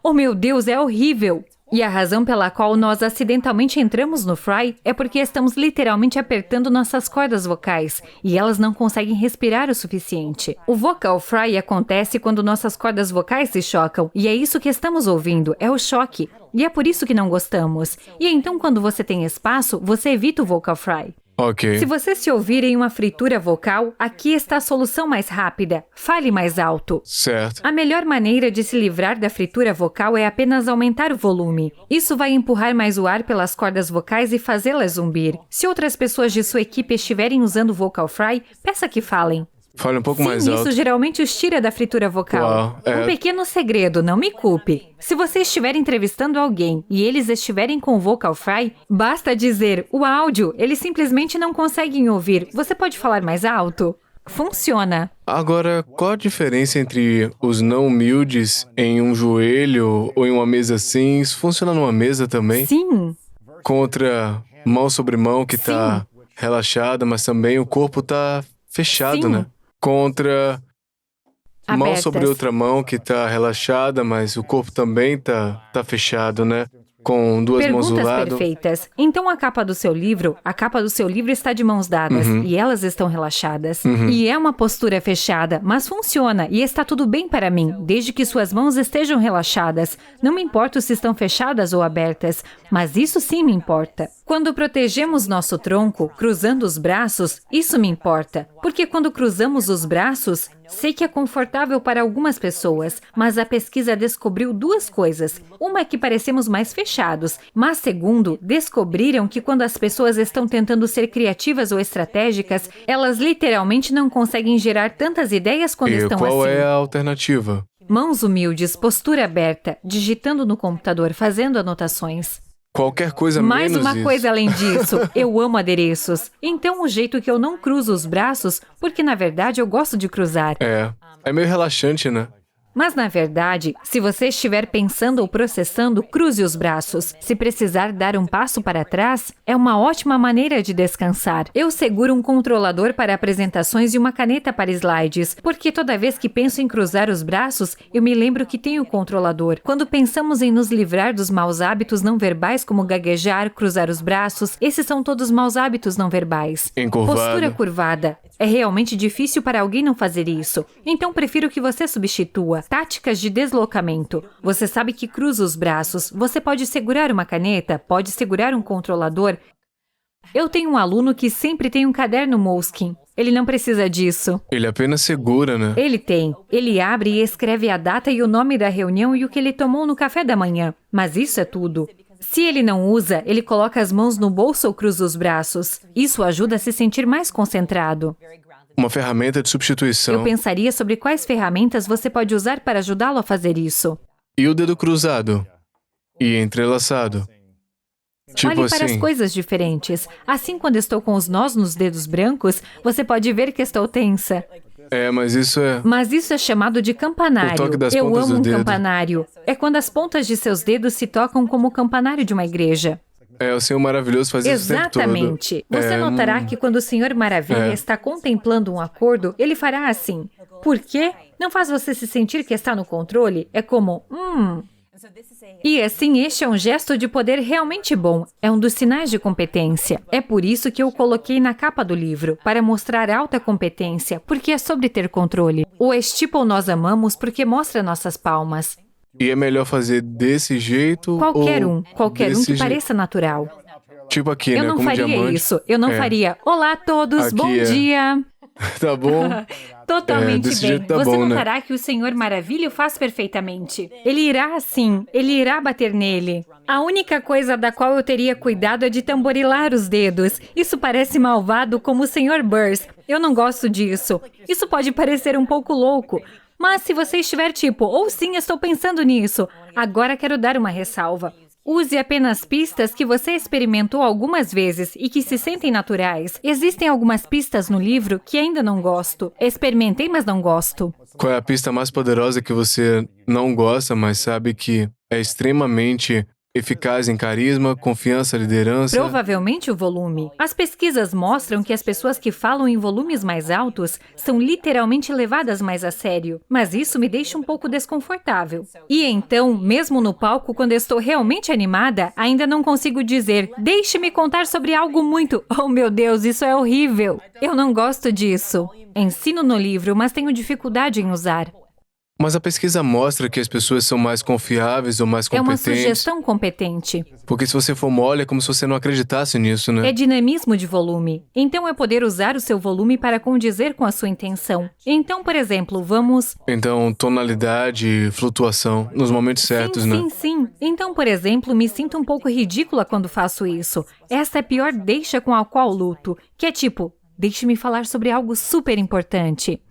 Oh meu Deus, é horrível! E a razão pela qual nós acidentalmente entramos no fry é porque estamos literalmente apertando nossas cordas vocais e elas não conseguem respirar o suficiente. O vocal fry acontece quando nossas cordas vocais se chocam e é isso que estamos ouvindo, é o choque. E é por isso que não gostamos. E então quando você tem espaço, você evita o vocal fry. Ok. Se você se ouvir em uma fritura vocal, aqui está a solução mais rápida. Fale mais alto. Certo. A melhor maneira de se livrar da fritura vocal é apenas aumentar o volume. Isso vai empurrar mais o ar pelas cordas vocais e fazê-las zumbir. Se outras pessoas de sua equipe estiverem usando vocal fry, peça que falem. Fale um pouco Sim, mais isso alto. geralmente os tira da fritura vocal. Uau, Um pequeno segredo, não me culpe. Se você estiver entrevistando alguém e eles estiverem com vocal fry, basta dizer o áudio, eles simplesmente não conseguem ouvir. Você pode falar mais alto? Funciona. Agora, qual a diferença entre os não humildes em um joelho ou em uma mesa assim? Isso funciona numa mesa também? Sim. Contra mão sobre mão que tá Sim. relaxada, mas também o corpo tá fechado, Sim. né? Contra mão Abertas. sobre outra mão que tá relaxada, mas o corpo também tá fechado, né? Com duas mãos do Perguntas lado. perfeitas. Então a capa do seu livro está de mãos dadas e elas estão relaxadas. E é uma postura fechada, mas funciona e está tudo bem para mim, desde que suas mãos estejam relaxadas. Não me importa se estão fechadas ou abertas, mas isso sim me importa. Quando protegemos nosso tronco, cruzando os braços, isso me importa. Porque quando cruzamos os braços, sei que é confortável para algumas pessoas, mas a pesquisa descobriu duas coisas. Uma é que parecemos mais fechados, mas segundo, descobriram que quando as pessoas estão tentando ser criativas ou estratégicas, elas literalmente não conseguem gerar tantas ideias quando E estão qual assim. é a alternativa? Mãos humildes, postura aberta, digitando no computador, fazendo anotações. Qualquer coisa Mais menos uma isso. coisa além disso, eu amo adereços. Então o jeito que eu não cruzo os braços, porque na verdade eu gosto de cruzar. É meio relaxante, né? Mas, na verdade, se você estiver pensando ou processando, cruze os braços. Se precisar dar um passo para trás, é uma ótima maneira de descansar. Eu seguro um controlador para apresentações e uma caneta para slides, porque toda vez que penso em cruzar os braços, eu me lembro que tenho o controlador. Quando pensamos em nos livrar dos maus hábitos não verbais, como gaguejar, cruzar os braços, esses são todos maus hábitos não verbais. Encurvado. Postura curvada. É realmente difícil para alguém não fazer isso. Então prefiro que você substitua. Táticas de deslocamento. Você sabe que cruza os braços. Você pode segurar uma caneta, pode segurar um controlador. Eu tenho um aluno que sempre tem um caderno Moleskine. Ele não precisa disso. Ele apenas segura, né? Ele tem. Ele abre e escreve a data e o nome da reunião e o que ele tomou no café da manhã. Mas isso é tudo. Se ele não usa, ele coloca as mãos no bolso ou cruza os braços. Isso ajuda a se sentir mais concentrado. Uma ferramenta de substituição. Eu pensaria sobre quais ferramentas você pode usar para ajudá-lo a fazer isso. E o dedo cruzado. E entrelaçado. Tipo Olhe para as assim. coisas diferentes. Assim, quando estou com os nós nos dedos brancos, você pode ver que estou tensa. Mas isso é... Mas isso é chamado de campanário. O toque das Eu pontas amo do um dedo. campanário. É quando as pontas de seus dedos se tocam como o campanário de uma igreja. O Senhor Maravilhoso faz isso o tempo todo. Exatamente. Você notará que quando o Senhor Maravilha está contemplando um acordo, ele fará assim. Por quê? Não faz você se sentir que está no controle? É como, E assim, este é um gesto de poder realmente bom. É um dos sinais de competência. É por isso que eu coloquei na capa do livro, para mostrar alta competência, porque é sobre ter controle. O Steeple nós amamos porque mostra nossas palmas. E é melhor fazer desse jeito Qualquer ou um que desse jeito? pareça natural. Tipo aqui, Eu né? não Como faria diamante. isso. Eu não faria. Olá a todos, Aqui bom é. dia. Tá bom? Totalmente desse bem. jeito tá Você bom, né? notará que o Senhor Maravilha o faz perfeitamente. Ele irá assim, ele irá bater nele. A única coisa da qual eu teria cuidado é de tamborilar os dedos. Isso parece malvado como o Sr. Burns. Eu não gosto disso. Isso pode parecer um pouco louco. Mas se você estiver tipo, ou sim, estou pensando nisso, agora quero dar uma ressalva. Use apenas pistas que você experimentou algumas vezes e que se sentem naturais. Existem algumas pistas no livro que ainda não gosto. Experimentei, mas não gosto. Qual é a pista mais poderosa que você não gosta, mas sabe que é extremamente eficaz em carisma, confiança, liderança? Provavelmente o volume. As pesquisas mostram que as pessoas que falam em volumes mais altos são literalmente levadas mais a sério. Mas isso me deixa um pouco desconfortável. E então, mesmo no palco, quando eu estou realmente animada, ainda não consigo dizer, deixe-me contar sobre algo muito... Oh meu Deus, isso é horrível. Eu não gosto disso. Ensino no livro, mas tenho dificuldade em usar. Mas a pesquisa mostra que as pessoas são mais confiáveis ou mais É uma competentes. sugestão competente. Porque se você for mole, é como se você não acreditasse nisso, né? É dinamismo de volume. Então é poder usar o seu volume para condizer com a sua intenção. Então, por exemplo, vamos... Então, tonalidade, flutuação, nos momentos certos, né? Sim. Então, por exemplo, me sinto um pouco ridícula quando faço isso. Essa é a pior deixa com a qual luto. Que é tipo, deixe-me falar sobre algo super importante.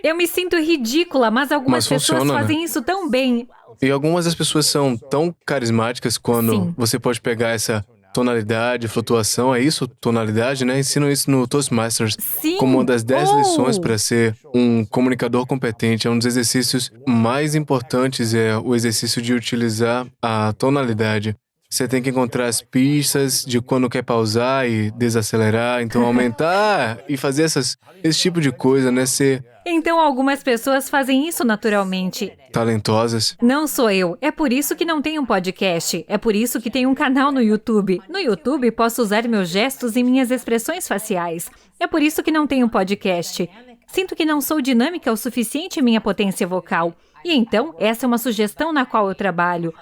Eu me sinto ridícula, mas algumas Mas pessoas funciona, né? fazem isso tão bem. E algumas das pessoas são tão carismáticas quando Sim. você pode pegar essa tonalidade, flutuação, é isso? Tonalidade, né? Ensinam isso no Toastmasters. Sim. Como uma das 10 Oh! lições para ser um comunicador competente. É um dos exercícios mais importantes, é o exercício de utilizar a tonalidade. Você tem que encontrar as pistas de quando quer pausar e desacelerar, então aumentar e fazer esse tipo de coisa, né? Ser Então, algumas pessoas fazem isso naturalmente. talentosas. Não sou eu. É por isso que não tenho um podcast. É por isso que tenho um canal no YouTube. No YouTube, posso usar meus gestos e minhas expressões faciais. É por isso que não tenho um podcast. Sinto que não sou dinâmica o suficiente em minha potência vocal. E então, essa é uma sugestão na qual eu trabalho.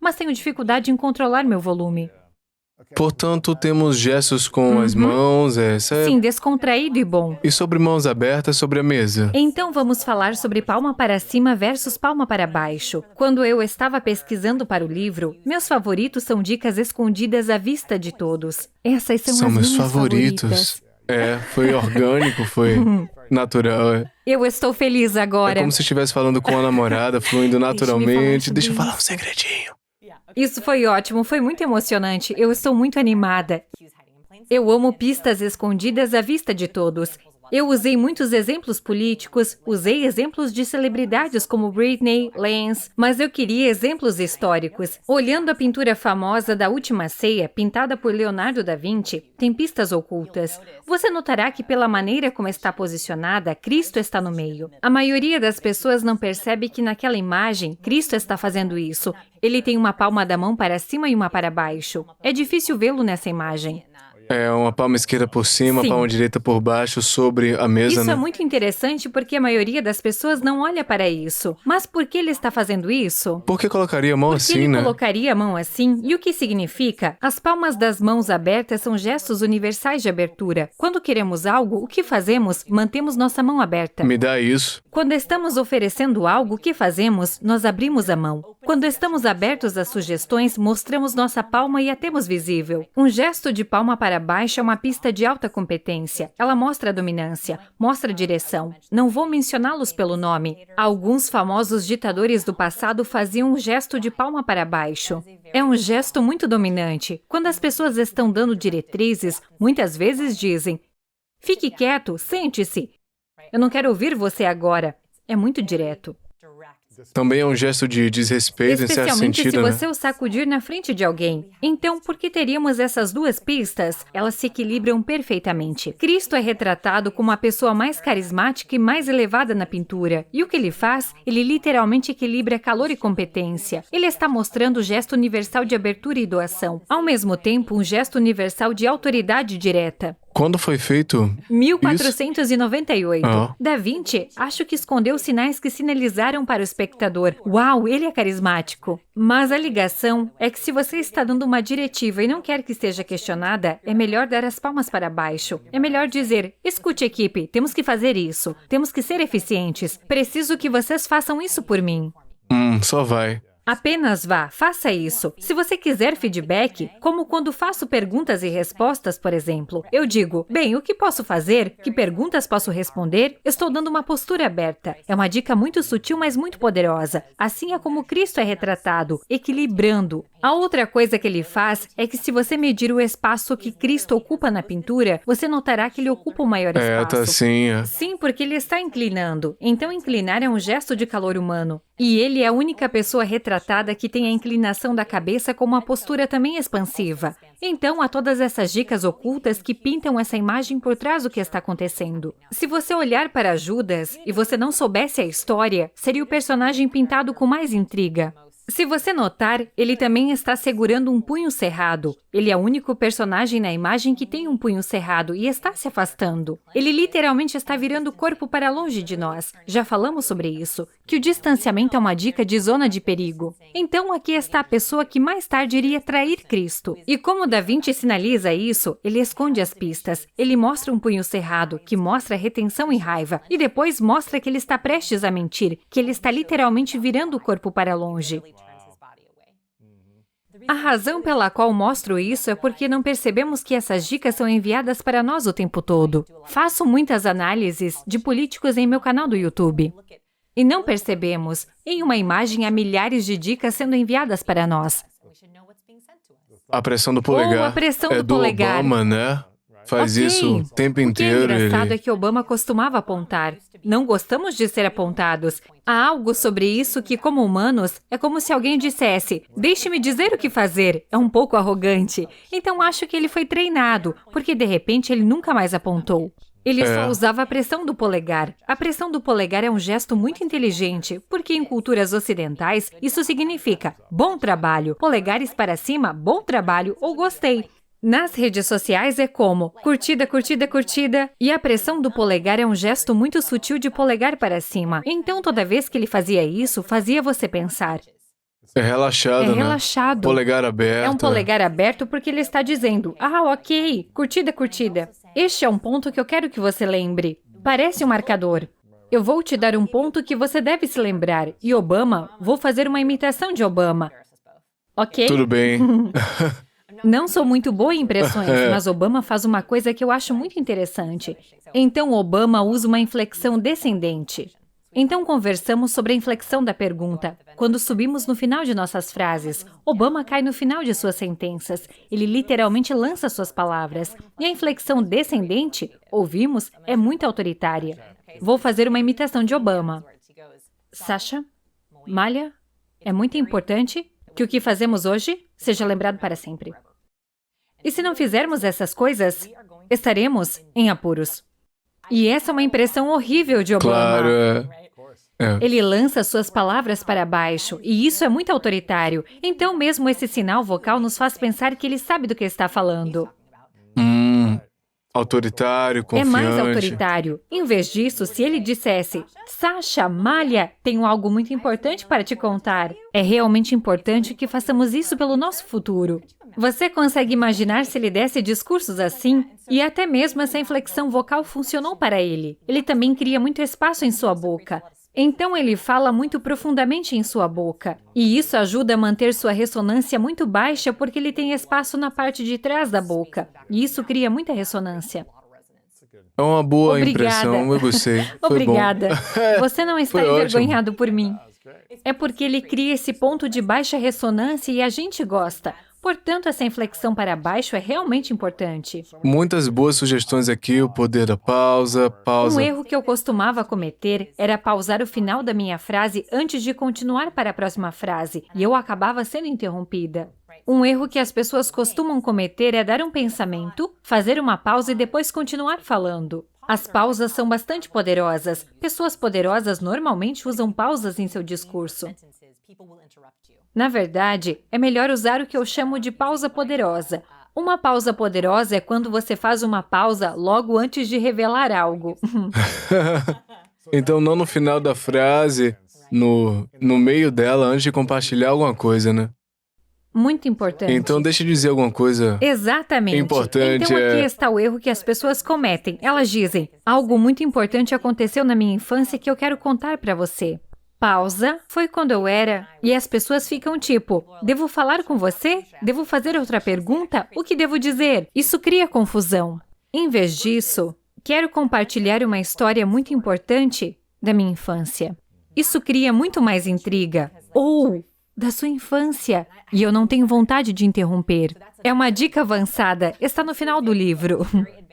Mas tenho dificuldade em controlar meu volume. Portanto, temos gestos com as mãos, Sim, descontraído e bom. E sobre mãos abertas sobre a mesa. Então vamos falar sobre palma para cima versus palma para baixo. Quando eu estava pesquisando para o livro, meus favoritos são dicas escondidas à vista de todos. Essas são São as meus minhas favoritos. favoritas. Foi orgânico, foi natural. Eu estou feliz É agora. como se estivesse falando com a namorada, fluindo naturalmente. Deixa eu falar um segredinho. Isso foi ótimo, foi muito emocionante. Eu estou muito animada. Eu amo pistas escondidas à vista de todos. Eu usei muitos exemplos políticos, usei exemplos de celebridades como Britney, Lance, mas eu queria exemplos históricos. Olhando a pintura famosa da Última Ceia, pintada por Leonardo da Vinci, tem pistas ocultas. Você notará que pela maneira como está posicionada, Cristo está no meio. A maioria das pessoas não percebe que naquela imagem, Cristo está fazendo isso. Ele tem uma palma da mão para cima e uma para baixo. É difícil vê-lo nessa imagem. É uma palma esquerda por cima, Sim. palma direita por baixo, sobre a mesa, Isso né? é muito interessante porque a maioria das pessoas não olha para isso. Mas por que ele está fazendo isso? Por que colocaria a mão Porque assim, ele né? colocaria a mão assim? E o que significa? As palmas das mãos abertas são gestos universais de abertura. Quando queremos algo, o que fazemos? Mantemos nossa mão aberta. Me dá isso. Quando estamos oferecendo algo, o que fazemos? Nós abrimos a mão. Quando estamos abertos às sugestões, mostramos nossa palma e a temos visível. Um gesto de palma para baixo é uma pista de alta competência. Ela mostra a dominância, mostra a direção. Não vou mencioná-los pelo nome. Alguns famosos ditadores do passado faziam um gesto de palma para baixo. É um gesto muito dominante. Quando as pessoas estão dando diretrizes, muitas vezes dizem: fique quieto, sente-se. Eu não quero ouvir você agora. É muito direto. Também é um gesto de desrespeito em certo Especialmente sentido, se né? você o sacudir na frente de alguém. Então, por que teríamos essas duas pistas? Elas se equilibram perfeitamente. Cristo é retratado como a pessoa mais carismática e mais elevada na pintura. E o que ele faz? Ele literalmente equilibra calor e competência. Ele está mostrando o gesto universal de abertura e doação. Ao mesmo tempo, um gesto universal de autoridade direta. Quando foi feito 1498. Ah. Da Vinci, acho que escondeu sinais que sinalizaram para o espectador: uau, ele é carismático. Mas a ligação é que se você está dando uma diretiva e não quer que seja questionada, é melhor dar as palmas para baixo. É melhor dizer: escute, equipe, temos que fazer isso. Temos que ser eficientes. Preciso que vocês façam isso por mim. Só vai. Apenas vá, faça isso. Se você quiser feedback, como quando faço perguntas e respostas, por exemplo, eu digo: bem, o que posso fazer? Que perguntas posso responder? Estou dando uma postura aberta. É uma dica muito sutil, mas muito poderosa. Assim é como Cristo é retratado, equilibrando. A outra coisa que ele faz é que se você medir o espaço que Cristo ocupa na pintura, você notará que ele ocupa o maior espaço. Tá assim. Sim, porque ele está inclinando. Então, inclinar é um gesto de calor humano. E ele é a única pessoa retratada que tem a inclinação da cabeça com uma postura também expansiva. Então, há todas essas dicas ocultas que pintam essa imagem por trás do que está acontecendo. Se você olhar para Judas e você não soubesse a história, seria o personagem pintado com mais intriga. Se você notar, ele também está segurando um punho cerrado. Ele é o único personagem na imagem que tem um punho cerrado e está se afastando. Ele literalmente está virando o corpo para longe de nós. Já falamos sobre isso, que o distanciamento é uma dica de zona de perigo. Então aqui está a pessoa que mais tarde iria trair Cristo. E como Da Vinci sinaliza isso, ele esconde as pistas. Ele mostra um punho cerrado, que mostra retenção e raiva. E depois mostra que ele está prestes a mentir, que ele está literalmente virando o corpo para longe. A razão pela qual mostro isso é porque não percebemos que essas dicas são enviadas para nós o tempo todo. Faço muitas análises de políticos em meu canal do YouTube. E não percebemos. Em uma imagem há milhares de dicas sendo enviadas para nós. A pressão do polegar. Ou a pressão é do polegar. Obama, né? Faz Ok. isso o tempo O que é inteiro. engraçado Ele... é que Obama costumava apontar. Não gostamos de ser apontados. Há algo sobre isso que, como humanos, é como se alguém dissesse: deixe-me dizer o que fazer. É um pouco arrogante. Então acho que ele foi treinado, porque de repente ele nunca mais apontou. Ele só usava a pressão do polegar. A pressão do polegar é um gesto muito inteligente, porque em culturas ocidentais isso significa bom trabalho, polegares para cima, bom trabalho ou gostei. Nas redes sociais é como curtida, curtida, curtida. E a pressão do polegar é um gesto muito sutil de polegar para cima. Então, toda vez que ele fazia isso, fazia você pensar. É relaxado, É né? relaxado. Polegar aberto. É um polegar aberto porque ele está dizendo: ah, ok, curtida, curtida. Este é um ponto que eu quero que você lembre. Parece um marcador. Eu vou te dar um ponto que você deve se lembrar. E Obama, vou fazer uma imitação de Obama. Ok? Tudo bem. Não sou muito boa em impressões, mas Obama faz uma coisa que eu acho muito interessante. Então, Obama usa uma inflexão descendente. Então, conversamos sobre a inflexão da pergunta. Quando subimos no final de nossas frases, Obama cai no final de suas sentenças. Ele literalmente lança suas palavras. E a inflexão descendente, ouvimos, é muito autoritária. Vou fazer uma imitação de Obama. Sasha, Malha, é muito importante que o que fazemos hoje seja lembrado para sempre. E se não fizermos essas coisas, estaremos em apuros. E essa é uma impressão horrível de Obama. Claro, Ele lança suas palavras para baixo, e isso é muito autoritário. Então, mesmo esse sinal vocal nos faz pensar que ele sabe do que está falando. Autoritário, É confiante. mais autoritário. Em vez disso, se ele dissesse, Sasha, Malha, tenho algo muito importante para te contar. É realmente importante que façamos isso pelo nosso futuro. Você consegue imaginar se ele desse discursos assim? E até mesmo essa inflexão vocal funcionou para ele. Ele também cria muito espaço em sua boca. Então ele fala muito profundamente em sua boca. E isso ajuda a manter sua ressonância muito baixa porque ele tem espaço na parte de trás da boca. E isso cria muita ressonância. É uma boa Obrigada. impressão, eu gostei. Foi Obrigada. bom. Você não está Foi ótimo. envergonhado por mim. É porque ele cria esse ponto de baixa ressonância e a gente gosta. Portanto, essa inflexão para baixo é realmente importante. Muitas boas sugestões aqui, o poder da pausa. Um erro que eu costumava cometer era pausar o final da minha frase antes de continuar para a próxima frase, e eu acabava sendo interrompida. Um erro que as pessoas costumam cometer é dar um pensamento, fazer uma pausa e depois continuar falando. As pausas são bastante poderosas. Pessoas poderosas normalmente usam pausas em seu discurso. Na verdade, é melhor usar o que eu chamo de pausa poderosa. Uma pausa poderosa é quando você faz uma pausa logo antes de revelar algo. Então, não no final da frase, no meio dela, antes de compartilhar alguma coisa, né? Muito importante. Então, deixa eu dizer alguma coisa. Exatamente. Importante então aqui é- está o erro que as pessoas cometem. Elas dizem, algo muito importante aconteceu na minha infância que eu quero contar para você. Pausa, foi quando eu era... E as pessoas ficam tipo, devo falar com você? Devo fazer outra pergunta? O que devo dizer? Isso cria confusão. Em vez disso, quero compartilhar uma história muito importante da minha infância. Isso cria muito mais intriga. Ou da sua infância. E eu não tenho vontade de interromper. É uma dica avançada. Está no final do livro.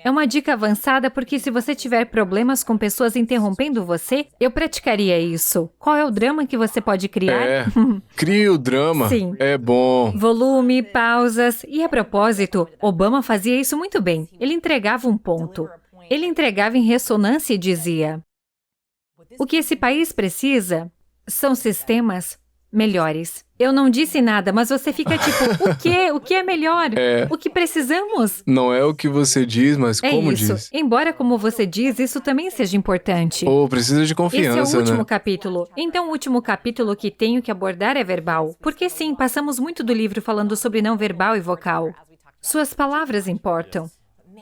É uma dica avançada porque se você tiver problemas com pessoas interrompendo você, eu praticaria isso. Qual é o drama que você pode criar? Cria o drama. Sim. É bom. Volume, pausas. E a propósito, Obama fazia isso muito bem. Ele entregava um ponto. Ele entregava em ressonância e dizia: o que esse país precisa são sistemas melhores. Eu não disse nada, mas você fica tipo, o quê? O que é melhor? O que precisamos? Não é o que você diz, mas É como isso. diz. Embora, como você diz, isso também seja importante. Ou precisa de Esse é confiança, o último né? capítulo. Então, o último capítulo que tenho que abordar é verbal. Porque sim, passamos muito do livro falando sobre não verbal e vocal. Suas palavras importam.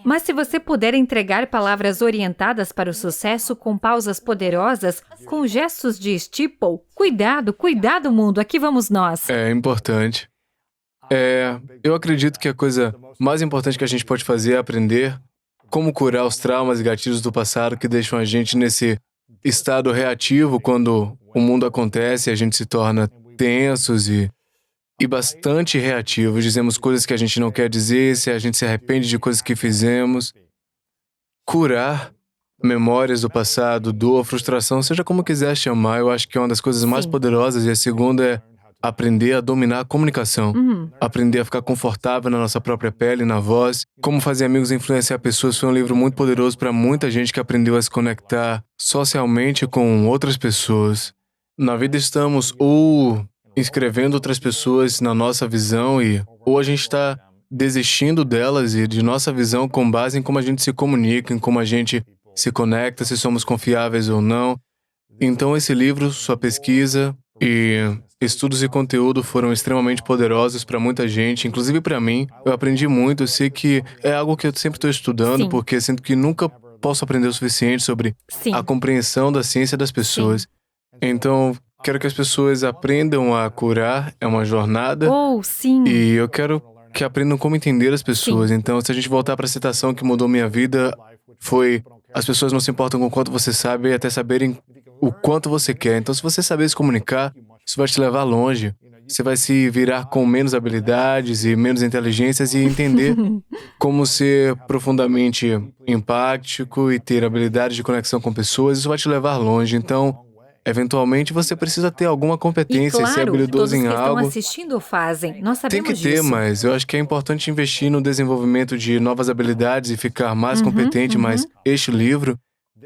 Mas se você puder entregar palavras orientadas para o sucesso com pausas poderosas, com gestos de steeple, cuidado, cuidado, mundo, aqui vamos nós. É importante. Eu acredito que a coisa mais importante que a gente pode fazer é aprender como curar os traumas e gatilhos do passado que deixam a gente nesse estado reativo quando o mundo acontece e a gente se torna tensos e bastante reativos. Dizemos coisas que a gente não quer dizer, se a gente se arrepende de coisas que fizemos. Curar memórias do passado, dor, frustração, seja como quiser chamar, eu acho que é uma das coisas mais Sim. poderosas. E a segunda é aprender a dominar a comunicação. Aprender a ficar confortável na nossa própria pele, na voz. Como fazer amigos e influenciar pessoas foi um livro muito poderoso para muita gente que aprendeu a se conectar socialmente com outras pessoas. Na vida estamos ou inscrevendo outras pessoas na nossa visão ou a gente está desistindo delas e de nossa visão com base em como a gente se comunica, em como a gente se conecta, se somos confiáveis ou não. Então esse livro, sua pesquisa e estudos e conteúdo foram extremamente poderosos para muita gente, inclusive para mim. Eu aprendi muito, eu sei que é algo que eu sempre estou estudando, Sim. porque sinto que nunca posso aprender o suficiente sobre Sim. a compreensão da ciência das pessoas. Então, quero que as pessoas aprendam a curar, é uma jornada. Oh, sim. E eu quero que aprendam como entender as pessoas. Sim. Então, se a gente voltar para a citação que mudou minha vida, foi: as pessoas não se importam com o quanto você sabe, até saberem o quanto você quer. Então, se você saber se comunicar, isso vai te levar longe. Você vai se virar com menos habilidades e menos inteligências e entender como ser profundamente empático e ter habilidades de conexão com pessoas. Isso vai te levar longe. Então, eventualmente, você precisa ter alguma E competência e ser claro, todos habilidoso que em estão algo. assistindo fazem. Nós Tem que sabemos ter, disso. mas eu acho que é importante investir no desenvolvimento de novas habilidades e ficar mais competente, mas este livro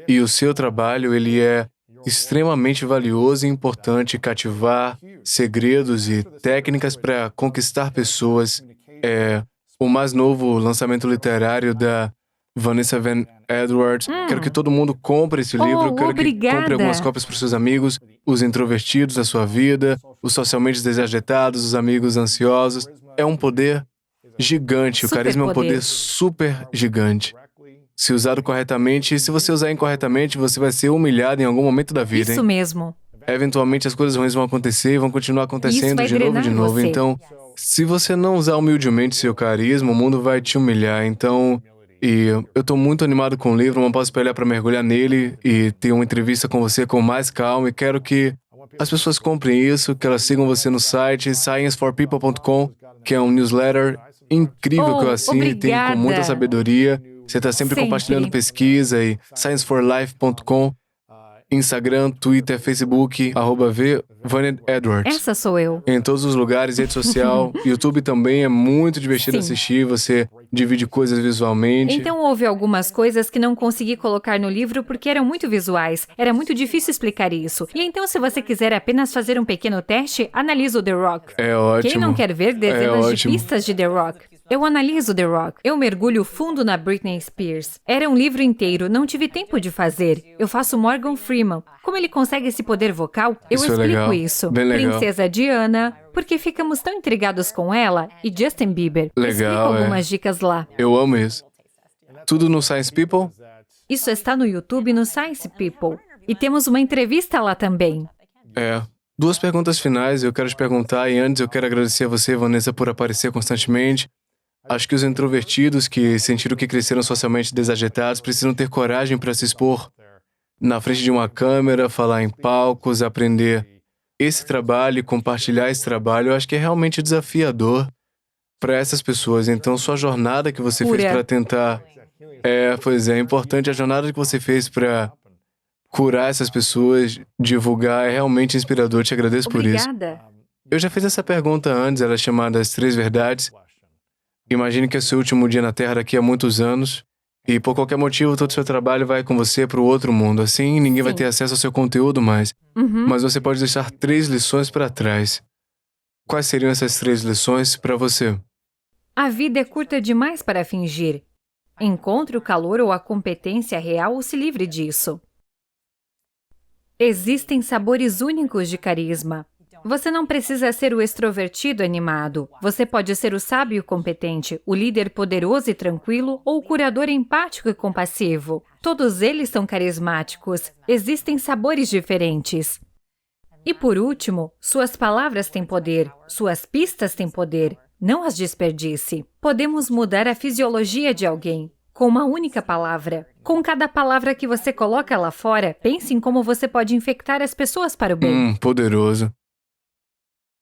e o seu trabalho, ele é extremamente valioso e importante. Cativar segredos e técnicas para conquistar pessoas. É o mais novo lançamento literário da Vanessa Van Edwards. Quero que todo mundo compre esse livro. Oh, Quero que compre obrigada. algumas cópias para os seus amigos, os introvertidos da sua vida, os socialmente desagitados, os amigos ansiosos. É um poder gigante. O carisma é um poder super gigante. Se usado corretamente, e se você usar incorretamente, você vai ser humilhado em algum momento da vida, Isso hein? mesmo. Eventualmente as coisas ruins vão acontecer e vão continuar acontecendo vai de novo e de drenar novo. você. Então, se você não usar humildemente seu carisma, o mundo vai te humilhar. Então, e eu tô muito animado com o livro, não posso esperar para mergulhar nele e ter uma entrevista com você com mais calma. E quero que as pessoas comprem isso, que elas sigam você no site scienceforpeople.com, que é um newsletter incrível que eu assino e tenho com muita obrigada. sabedoria. Você está sempre compartilhando pesquisa e scienceforlife.com, Instagram, Twitter, Facebook, @VVanedEdwards. Essa sou eu. Em todos os lugares, rede social, YouTube também é muito divertido Sim. assistir, você divide coisas visualmente. Então houve algumas coisas que não consegui colocar no livro porque eram muito visuais. Era muito difícil explicar isso. E então, se você quiser apenas fazer um pequeno teste, analise o The Rock. É ótimo. Quem não quer ver dezenas de ótimo. pistas de The Rock? Eu analiso The Rock. Eu mergulho fundo na Britney Spears. Era um livro inteiro, não tive tempo de fazer. Eu faço Morgan Freeman. Como ele consegue esse poder vocal? Eu Isso é explico legal. isso. Bem legal. Princesa Diana, porque ficamos tão intrigados com ela, e Justin Bieber. Legal, Explico algumas dicas lá. Eu amo isso. Tudo no Science People? Isso está no YouTube no Science People. E temos uma entrevista lá também. É. 2 perguntas finais eu quero te perguntar, e antes eu quero agradecer a você, Vanessa, por aparecer constantemente. Acho que os introvertidos que sentiram que cresceram socialmente desagitados precisam ter coragem para se expor na frente de uma câmera, falar em palcos, aprender esse trabalho e compartilhar esse trabalho. Eu acho que é realmente desafiador para essas pessoas. Então, sua jornada que você fez Cura. para tentar... Pois é importante. A jornada que você fez para curar essas pessoas, divulgar, é realmente inspirador. Te agradeço por isso. Obrigada. Eu já fiz essa pergunta antes, ela é chamada As 3 Verdades. Imagine que é seu último dia na Terra daqui a muitos anos e por qualquer motivo todo o seu trabalho vai com você para o outro mundo. Assim, ninguém vai Sim. ter acesso ao seu conteúdo mais. Uhum. Mas você pode deixar 3 lições para trás. Quais seriam essas 3 lições para você? A vida é curta demais para fingir. Encontre o calor ou a competência real ou se livre disso. Existem sabores únicos de carisma. Você não precisa ser o extrovertido animado. Você pode ser o sábio competente, o líder poderoso e tranquilo ou o curador empático e compassivo. Todos eles são carismáticos. Existem sabores diferentes. E por último, suas palavras têm poder. Suas pistas têm poder. Não as desperdice. Podemos mudar a fisiologia de alguém com uma única palavra. Com cada palavra que você coloca lá fora, pense em como você pode infectar as pessoas para o bem. Poderoso.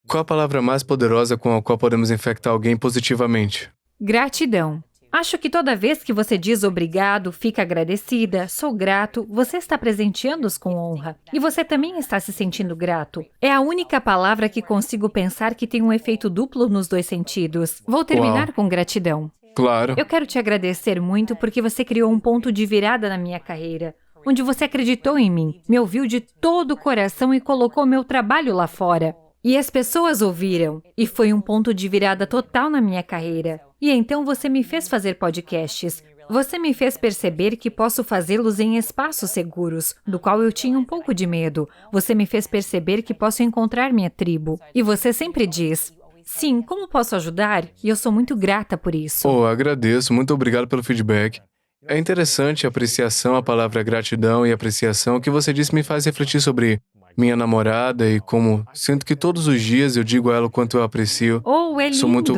Qual a palavra mais poderosa com a qual podemos infectar alguém positivamente? Gratidão. Acho que toda vez que você diz obrigado, fica agradecida, sou grato, você está presenteando-os com honra. E você também está se sentindo grato. É a única palavra que consigo pensar que tem um efeito duplo nos 2 sentidos. Vou terminar Uau. com gratidão. Claro. Eu quero te agradecer muito porque você criou um ponto de virada na minha carreira, onde você acreditou em mim, me ouviu de todo o coração e colocou meu trabalho lá fora. E as pessoas ouviram, e foi um ponto de virada total na minha carreira. E então você me fez fazer podcasts. Você me fez perceber que posso fazê-los em espaços seguros, do qual eu tinha um pouco de medo. Você me fez perceber que posso encontrar minha tribo. E você sempre diz, sim, como posso ajudar? E eu sou muito grata por isso. Agradeço. Muito obrigado pelo feedback. É interessante a apreciação, a palavra gratidão e apreciação que você disse me faz refletir sobre minha namorada e como sinto que todos os dias eu digo a ela o quanto eu aprecio. É lindo. Sou muito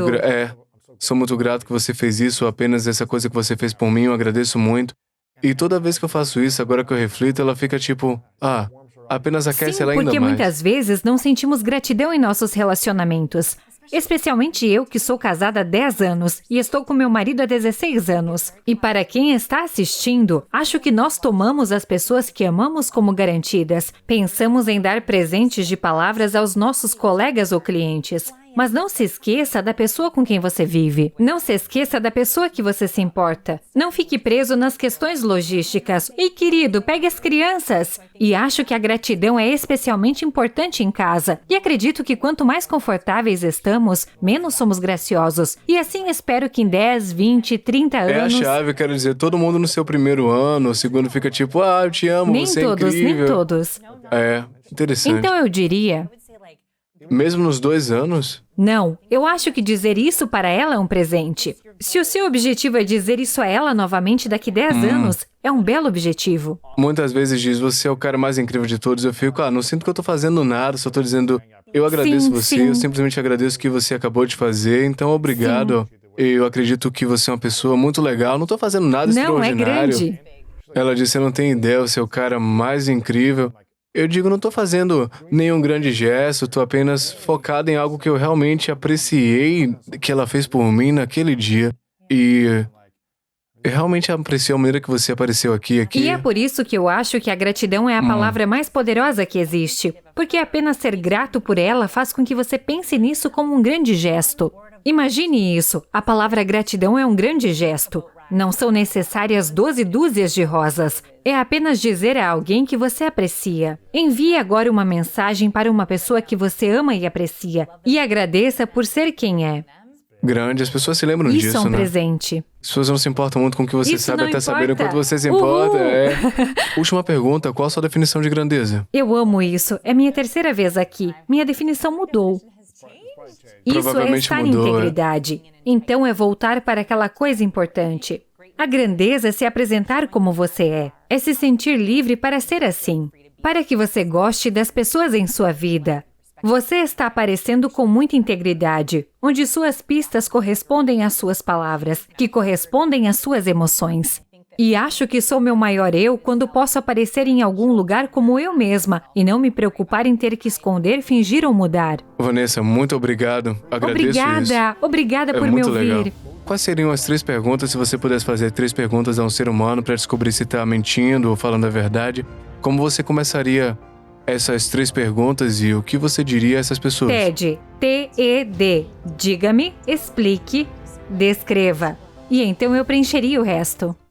sou muito grato que você fez isso, apenas essa coisa que você fez por mim, eu agradeço muito. E toda vez que eu faço isso, agora que eu reflito, ela fica tipo, apenas aquece Sim, ela ainda porque mais. muitas vezes não sentimos gratidão em nossos relacionamentos. Especialmente eu, que sou casada há 10 anos e estou com meu marido há 16 anos. E para quem está assistindo, acho que nós tomamos as pessoas que amamos como garantidas. Pensamos em dar presentes de palavras aos nossos colegas ou clientes. Mas não se esqueça da pessoa com quem você vive. Não se esqueça da pessoa que você se importa. Não fique preso nas questões logísticas. Ei, querido, pegue as crianças. E acho que a gratidão é especialmente importante em casa. E acredito que quanto mais confortáveis estamos, menos somos graciosos. E assim espero que em 10, 20, 30 anos... É a chave, quero dizer, todo mundo no seu primeiro ano, o segundo fica tipo, eu te amo, Nem você todos, é incrível. nem todos. É, interessante. Então eu diria... Mesmo nos 2 anos? Não, eu acho que dizer isso para ela é um presente. Se o seu objetivo é dizer isso a ela novamente daqui 10 anos, é um belo objetivo. Muitas vezes diz, você é o cara mais incrível de todos. Eu fico, não sinto que eu tô fazendo nada, só tô dizendo, eu agradeço você, sim. eu simplesmente agradeço o que você acabou de fazer, então obrigado. Eu acredito que você é uma pessoa muito legal, não tô fazendo nada Não, é extraordinário. grande. Ela disse, você não tem ideia, você é o cara mais incrível. Eu digo, não tô fazendo nenhum grande gesto, tô apenas focado em algo que eu realmente apreciei que ela fez por mim naquele dia. E eu realmente apreciei a maneira que você apareceu aqui. E é por isso que eu acho que a gratidão é a palavra mais poderosa que existe. Porque apenas ser grato por ela faz com que você pense nisso como um grande gesto. Imagine isso, a palavra gratidão é um grande gesto. Não são necessárias 12 dúzias de rosas. É apenas dizer a alguém que você aprecia. Envie agora uma mensagem para uma pessoa que você ama e aprecia. E agradeça por ser quem é. Grande, as pessoas se lembram disso, Isso é um né? presente. As pessoas não se importam muito com o que você Isso sabe, não até saberem o importa. quanto você se Uhul. importa. Última pergunta, qual a sua definição de grandeza? Eu amo isso. É minha terceira vez aqui. Minha definição mudou. Isso é Provavelmente estar mudou, em integridade. Então é voltar para aquela coisa importante. A grandeza é se apresentar como você é. É se sentir livre para ser assim. Para que você goste das pessoas em sua vida. Você está aparecendo com muita integridade, onde suas pistas correspondem às suas palavras, que correspondem às suas emoções. E acho que sou meu maior eu quando posso aparecer em algum lugar como eu mesma e não me preocupar em ter que esconder, fingir ou mudar. Vanessa, muito obrigado. Agradeço isso. Obrigada É por me muito ouvir. legal. Quais seriam as 3 perguntas se você pudesse fazer 3 perguntas a um ser humano para descobrir se está mentindo ou falando a verdade? Como você começaria essas 3 perguntas e o que você diria a essas pessoas? TED, T-E-D. Diga-me, explique, descreva. E então eu preencheria o resto.